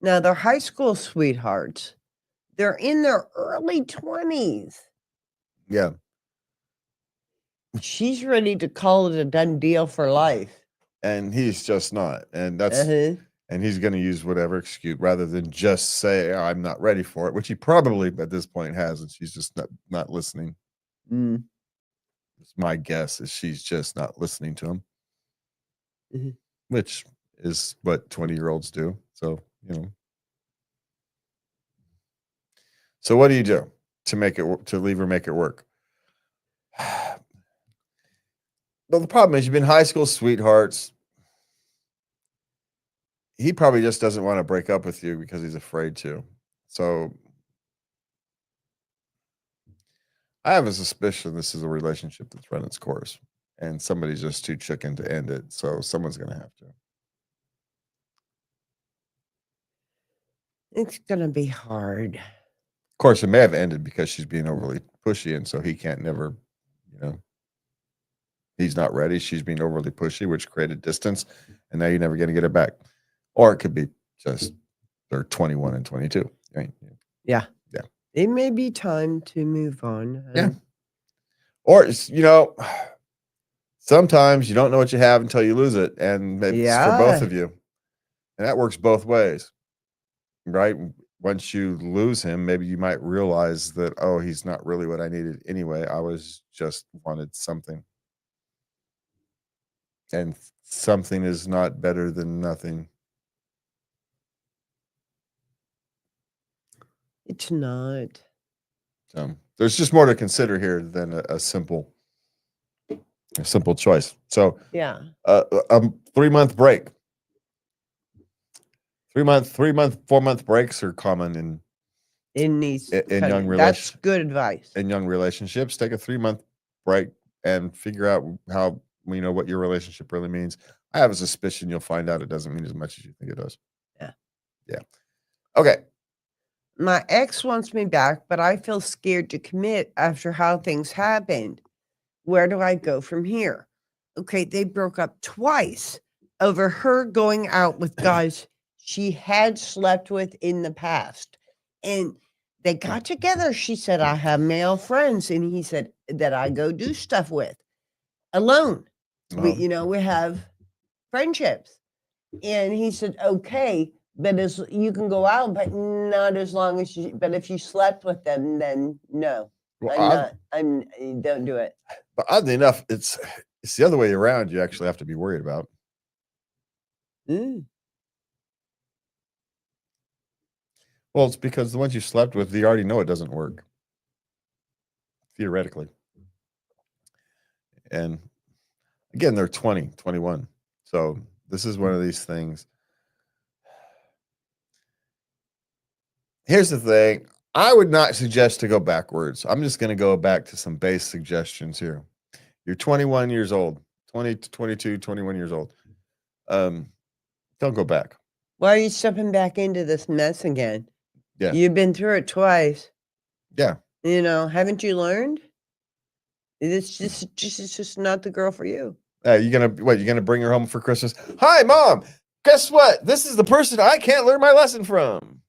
B: Now, they're high school sweethearts. They're in their early 20s.
A: Yeah.
B: She's ready to call it a done deal for life.
A: And he's just not. And and he's going to use whatever excuse rather than just say, I'm not ready for it, which he probably at this point has, and she's just not listening. It's my guess is she's just not listening to him, which is what 20-year-olds do. So, So what do you do to leave or make it work? Well, the problem is you've been high school sweethearts. He probably just doesn't want to break up with you because he's afraid to. So I have a suspicion this is a relationship that's run its course and somebody's just too chicken to end it. So someone's going to have to.
B: It's going to be hard.
A: Of course, it may have ended because she's being overly pushy, and so he can't never, he's not ready. She's being overly pushy, which created distance, and now you're never going to get it back. Or it could be just they're 21 and 22. Right?
B: Yeah.
A: Yeah.
B: It may be time to move on.
A: Yeah. Or, sometimes you don't know what you have until you lose it, and maybe it's for both of you. And that works both ways, right? once you lose him, maybe you might realize that, oh, he's not really what I needed anyway. I was just wanted something. And something is not better than nothing.
B: It's not.
A: So there's just more to consider here than a simple choice. So
B: Yeah.
A: a 3-month break. 4-month breaks are common
B: In these
A: in young
B: that's good advice.
A: in young relationships. Take a 3-month break and figure out how, what your relationship really means. I have a suspicion you'll find out it doesn't mean as much as you think it does. Yeah. Okay.
B: My ex wants me back, but I feel scared to commit after how things happened. Where do I go from here? Okay, they broke up twice over her going out with guys she had slept with in the past. And they got together. She said, I have male friends. And he said that I go do stuff with alone. We have friendships. And he said, okay, but you can go out, but not as long as but if you slept with them, then no.
A: Well,
B: Don't do it.
A: But oddly enough, it's the other way around. You actually have to be worried about.
B: Mm.
A: Well, it's because the ones you slept with, you already know it doesn't work. Theoretically. And again, they're 20, 21. So this is one of these things. Here's the thing. I would not suggest to go backwards. I'm just going to go back to some base suggestions here. You're 21 years old, 20 to 22, 21 years old. Don't go back.
B: Why are you stepping back into this mess again?
A: Yeah.
B: You've been through it twice.
A: Yeah.
B: Haven't you learned? It's just not the girl for you.
A: You're gonna bring her home for Christmas? Hi, Mom. Guess what? This is the person I can't learn my lesson from.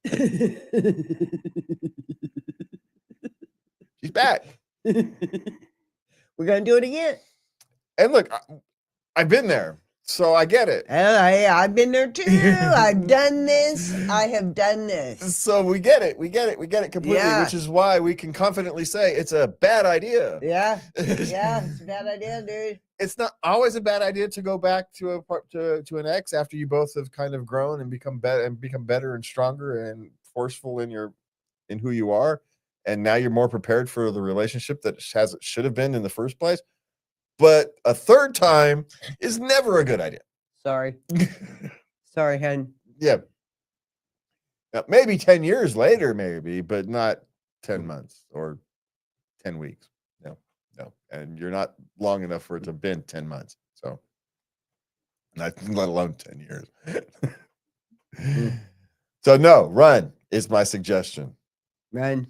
A: She's back.
B: We're gonna do it again.
A: And look, I've been there, so I get it.
B: I've been there too. I've done this. I have done this.
A: So we get it. We get it completely,
B: Yeah.
A: which is why we can confidently say it's a bad idea.
B: Yeah, it's a bad idea, dude.
A: It's not always a bad idea to go back to an ex after you both have kind of grown and become better and stronger and forceful in who you are, and now you're more prepared for the relationship that should have been in the first place. But a third time is never a good idea.
B: Sorry, hun.
A: Yeah. Now, maybe 10 years later, but not 10 months or 10 weeks. No. And you're not long enough for it to have been 10 months. So, let alone 10 years. So, no, run is my suggestion.
B: Run.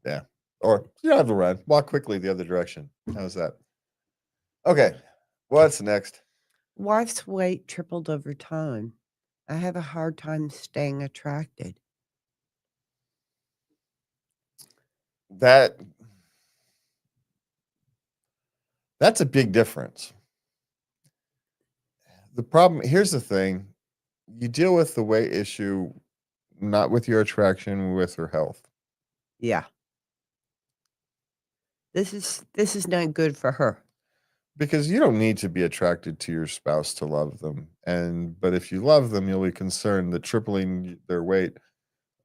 A: Yeah. Or you don't have to run. Walk quickly the other direction. How's that? Okay. What's next?
B: Wife's weight tripled over time. I have a hard time staying attracted.
A: That's a big difference. The problem, here's the thing. You deal with the weight issue, not with your attraction, with her health.
B: Yeah. This is not good for her.
A: Because you don't need to be attracted to your spouse to love them. But if you love them, you'll be concerned that tripling their weight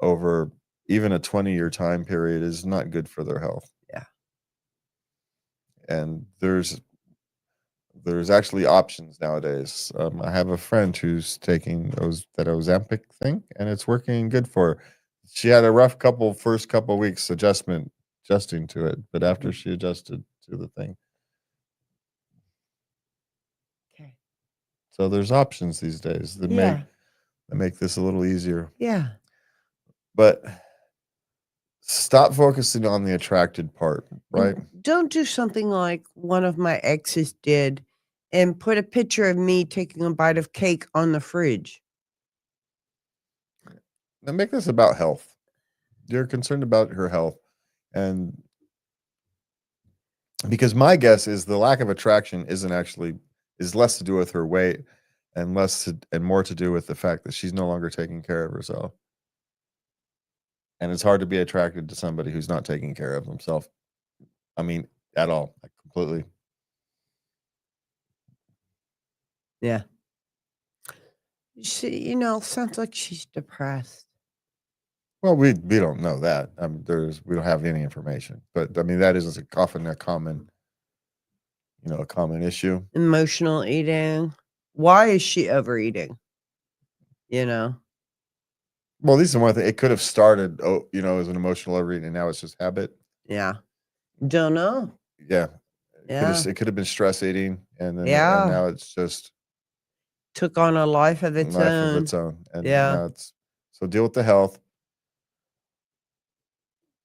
A: over even a 20-year time period is not good for their health.
B: Yeah.
A: And there's actually options nowadays. I have a friend who's taking that Ozempic thing, and it's working good for her. She had a rough first couple weeks adjusting to it, but after she adjusted to the thing.
B: Okay.
A: So there's options these days that make this a little easier.
B: Yeah.
A: But stop focusing on the attracted part, right?
B: Don't do something like one of my exes did and put a picture of me taking a bite of cake on the fridge.
A: Now make this about health. You're concerned about her health. And because my guess is the lack of attraction is less to do with her weight and more to do with the fact that she's no longer taking care of herself. And it's hard to be attracted to somebody who's not taking care of himself. I mean, at all. Like, completely.
B: Yeah. She, sounds like she's depressed.
A: Well, we don't know that. We don't have any information. But I mean, that is often a common issue.
B: Emotional eating. Why is she overeating?
A: Well, these are one thing. It could have started, as an emotional overeating, and now it's just habit.
B: Yeah. Don't know.
A: Yeah.
B: Yeah.
A: It could have been stress eating, and then
B: Yeah.
A: and now it's just
B: Took on a life of its own.
A: And
B: Yeah.
A: now so deal with the health.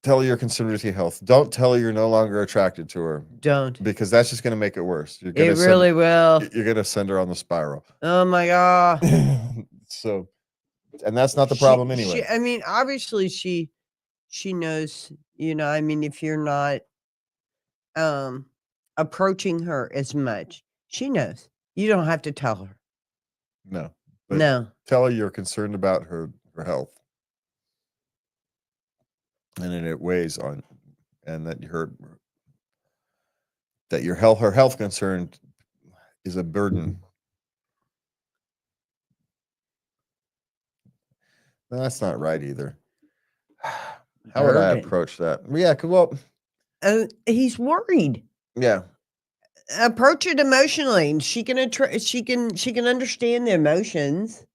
A: Tell her you're concerned with your health. Don't tell her you're no longer attracted to her,
B: Don't.
A: because that's just going to make it worse.
B: It really will.
A: You're going to send her on the spiral.
B: Oh my God.
A: So, and that's not the problem anyway.
B: Obviously she knows, if you're not approaching her as much, she knows. You don't have to tell her.
A: No. But
B: No.
A: tell her you're concerned about her health. And then it weighs on, and that her health concern is a burden. No, that's not right either. How would I
B: Burden.
A: approach that? Yeah, well,
B: He's worried.
A: yeah.
B: Approach it emotionally, and she can understand the emotions.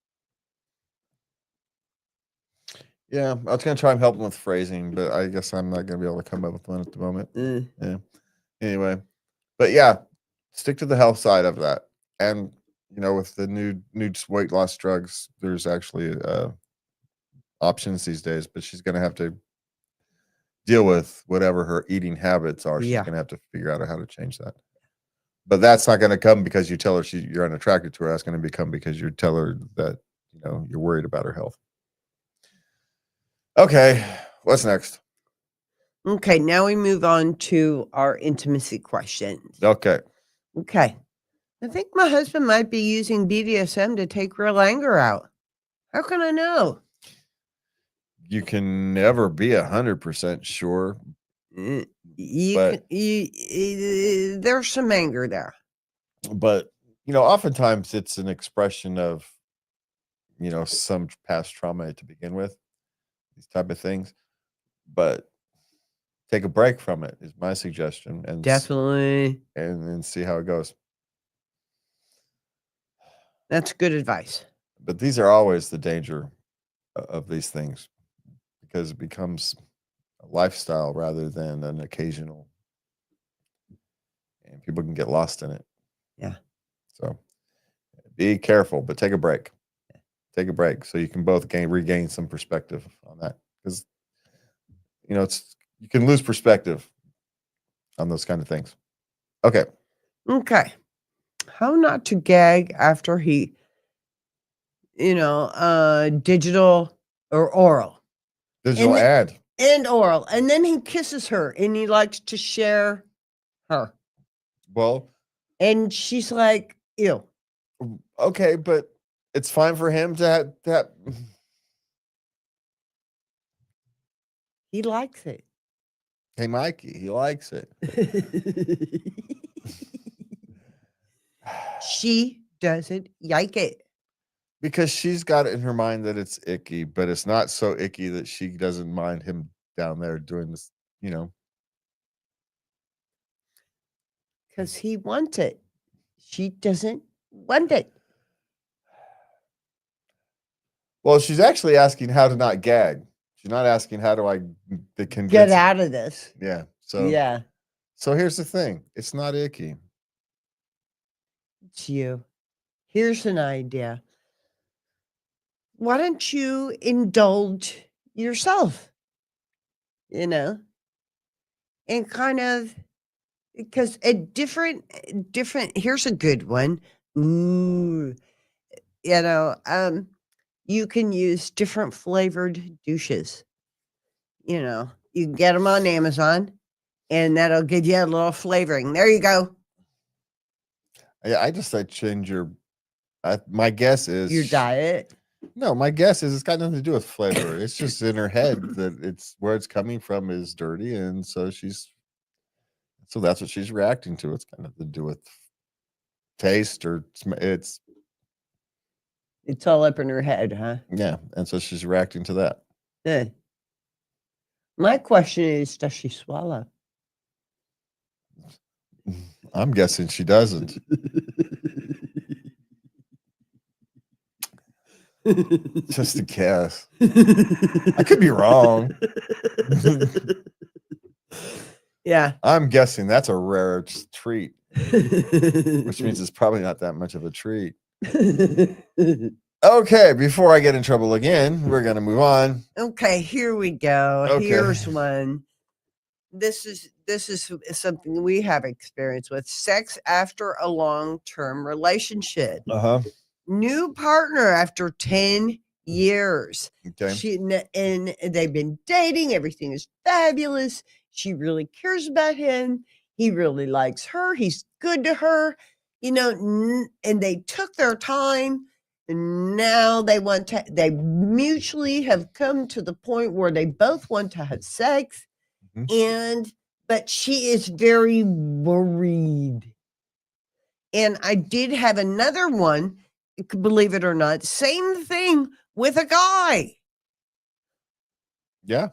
A: Yeah, I was gonna try and help him with phrasing, but I guess I'm not gonna be able to come up with one at the moment. Yeah. Anyway, but yeah, stick to the health side of that, and with the new weight loss drugs, there's actually options these days. But she's gonna have to deal with whatever her eating habits are. She's
B: Yeah.
A: gonna have to figure out how to change that. But that's not gonna come because you tell her you're unattracted to her. That's gonna become because you tell her that you're worried about her health. Okay, what's next?
B: Okay, now we move on to our intimacy questions.
A: Okay.
B: Okay. I think my husband might be using BDSM to take real anger out. How can I know?
A: You can never be 100% sure.
B: There's some anger there.
A: But, oftentimes it's an expression of, some past trauma to begin with, these type of things. But take a break from it is my suggestion. And
B: Definitely.
A: And then see how it goes.
B: That's good advice.
A: But these are always the danger of these things, because it becomes a lifestyle rather than an occasional, and people can get lost in it.
B: Yeah.
A: So be careful, but take a break. Take a break so you can both regain some perspective on that, because you can lose perspective on those kind of things. Okay.
B: How not to gag after he, digital or oral.
A: Digital ad.
B: And oral. And then he kisses her and he likes to share her.
A: Well.
B: And she's like, ew.
A: Okay, but it's fine for him to have.
B: He likes it.
A: Hey, Mikey, he likes it.
B: She doesn't like it.
A: Because she's got it in her mind that it's icky, but it's not so icky that she doesn't mind him down there doing this,
B: Because he wants it. She doesn't want it.
A: Well, she's actually asking how to not gag. She's not asking how do I
B: get out of this.
A: Yeah. So here's the thing. It's not icky.
B: It's you. Here's an idea. Why don't you indulge yourself? And kind of, because a different, here's a good one. Ooh, you can use different flavored douches. You can get them on Amazon, and that'll give you a little flavoring. There you go.
A: Yeah, I just say change my guess is
B: your diet.
A: No, my guess is it's got nothing to do with flavor. It's just in her head that it's where it's coming from is dirty, and so that's what she's reacting to. It's got nothing to do with taste or it's
B: It's all up in her head, huh?
A: yeah, and so she's reacting to that.
B: Yeah. My question is, does she swallow?
A: I'm guessing she doesn't. Just a guess. I could be wrong.
B: Yeah.
A: I'm guessing that's a rare treat, which means it's probably not that much of a treat. Okay, before I get in trouble again, we're gonna move on.
B: Okay, here we go.
A: Okay.
B: Here's one. This is something we have experience with. Sex after a long-term relationship.
A: Uh-huh.
B: New partner after 10 years.
A: Okay.
B: And they've been dating. Everything is fabulous. She really cares about him. He really likes her. He's good to her. And they took their time. And now they mutually have come to the point where they both want to have sex.
A: Mhm.
B: But she is very worried. And I did have another one, believe it or not, same thing with a guy.
A: Yeah.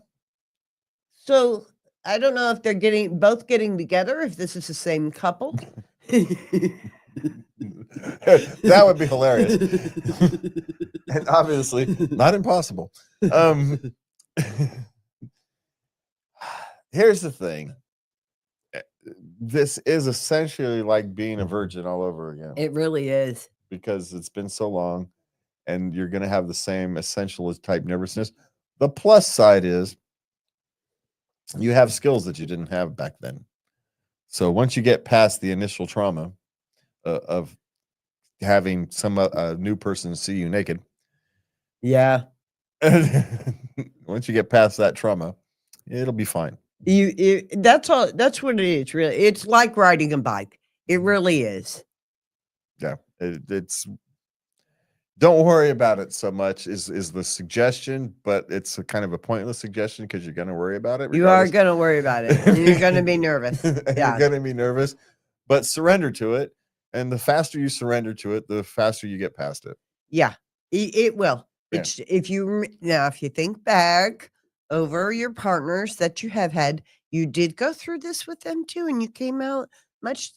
B: So I don't know if they're both getting together, if this is the same couple.
A: That would be hilarious. And obviously not impossible. Here's the thing. This is essentially like being a virgin all over again.
B: It really is.
A: Because it's been so long and you're going to have the same essentialist type nervousness. The plus side is you have skills that you didn't have back then. So once you get past the initial trauma of having some new person see you naked.
B: Yeah.
A: Once you get past that trauma, it'll be fine.
B: That's all. That's what it is. Really, it's like riding a bike. It really is.
A: Yeah, it's. Don't worry about it so much is the suggestion, but it's a kind of a pointless suggestion because you're going to worry about it.
B: You are going to worry about it. And you're going to be nervous. Yeah.
A: You're going to be nervous, but surrender to it. And the faster you surrender to it, the faster you get past it.
B: Yeah, it will.
A: Yeah.
B: It's if you think back over your partners that you have had, you did go through this with them too, and you came out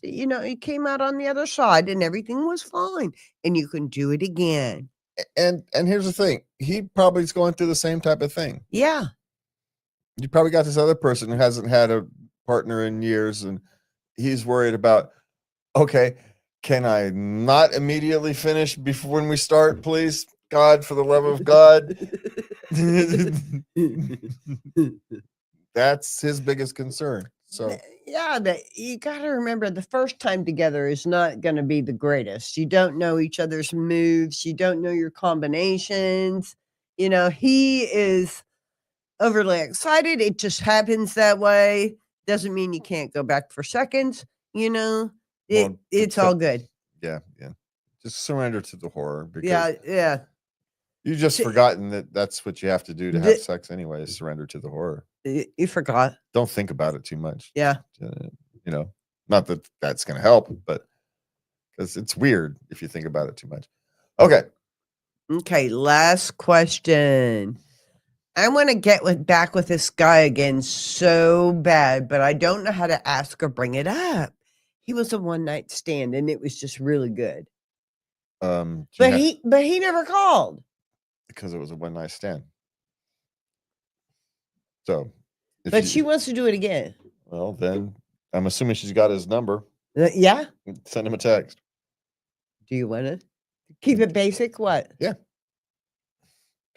B: you came out on the other side and everything was fine, and you can do it again.
A: And here's the thing. He probably is going through the same type of thing.
B: Yeah.
A: You probably got this other person who hasn't had a partner in years, and he's worried about, okay, can I not immediately finish before when we start, please? God, for the love of God. That's his biggest concern. So
B: yeah, but you got to remember the first time together is not going to be the greatest. You don't know each other's moves. You don't know your combinations. He is overly excited. It just happens that way. Doesn't mean you can't go back for seconds. It's all good.
A: Yeah. Just surrender to the horror. Because
B: yeah.
A: You just forgotten that that's what you have to do to have sex anyway, is surrender to the horror.
B: You forgot.
A: Don't think about it too much.
B: Yeah.
A: Not that that's going to help, but because it's weird if you think about it too much. Okay.
B: Last question. I want to get back with this guy again so bad, but I don't know how to ask or bring it up. He was a one-night stand, and it was just really good. But he never called.
A: Because it was a one-night stand. So,
B: but she wants to do it again.
A: Well, then I'm assuming she's got his number.
B: Yeah.
A: Send him a text.
B: Do you want to keep it basic? What?
A: Yeah.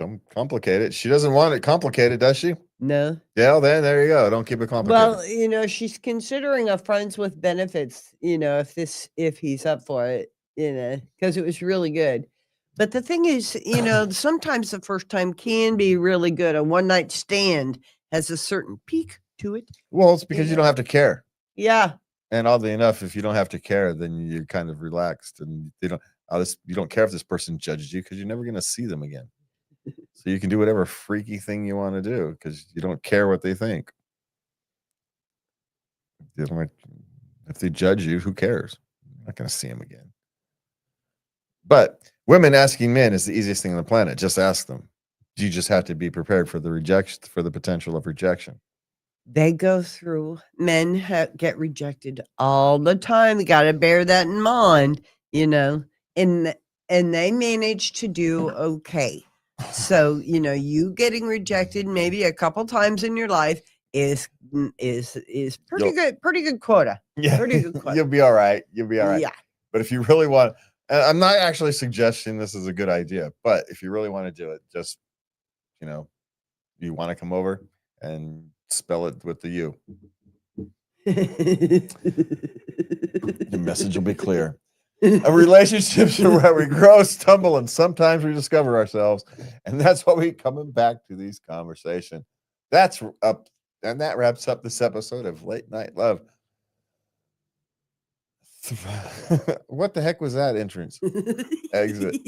A: Don't complicate it. She doesn't want it complicated, does she?
B: No.
A: Yeah, then there you go. Don't keep it complicated.
B: Well, she's considering a friends with benefits, if he's up for it, because it was really good. But the thing is, sometimes the first time can be really good. A one-night stand has a certain peak to it.
A: Well, it's because you don't have to care.
B: Yeah.
A: And oddly enough, if you don't have to care, then you're kind of relaxed, and You don't care if this person judges you because you're never going to see them again. So you can do whatever freaky thing you want to do because you don't care what they think. If they judge you, who cares? You're not going to see them again. But women asking men is the easiest thing on the planet. Just ask them. You just have to be prepared for the rejection, for the potential of rejection.
B: They go through, men get rejected all the time. You got to bear that in mind, and they manage to do okay. So, you getting rejected maybe a couple times in your life is pretty good quota.
A: Yeah,
B: Pretty good quota.
A: You'll be all right.
B: Yeah.
A: But if you really want, and I'm not actually suggesting this is a good idea, but if you really want to do it, just, you want to come over and spell it with the U. Your message will be clear. Relationships are where we grow, stumble, and sometimes we discover ourselves. And that's why we coming back to these conversations. That's up. And that wraps up this episode of Late Night Love. What the heck was that entrance? Exit.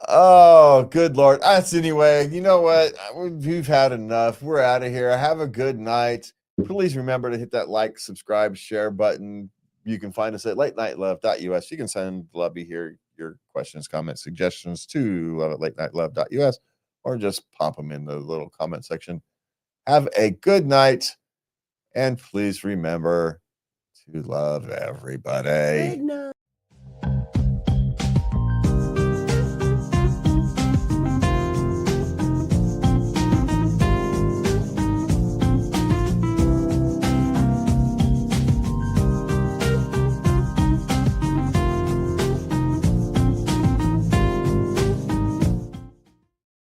A: Oh, good Lord. That's anyway. You know what? We've had enough. We're out of here. Have a good night. Please remember to hit that like, subscribe, share button. You can find us at latenightlove.us. You can send Lovey here your questions, comments, suggestions to latenightlove.us or just pop them in the little comment section. Have a good night. And please remember to love everybody.
B: Good night.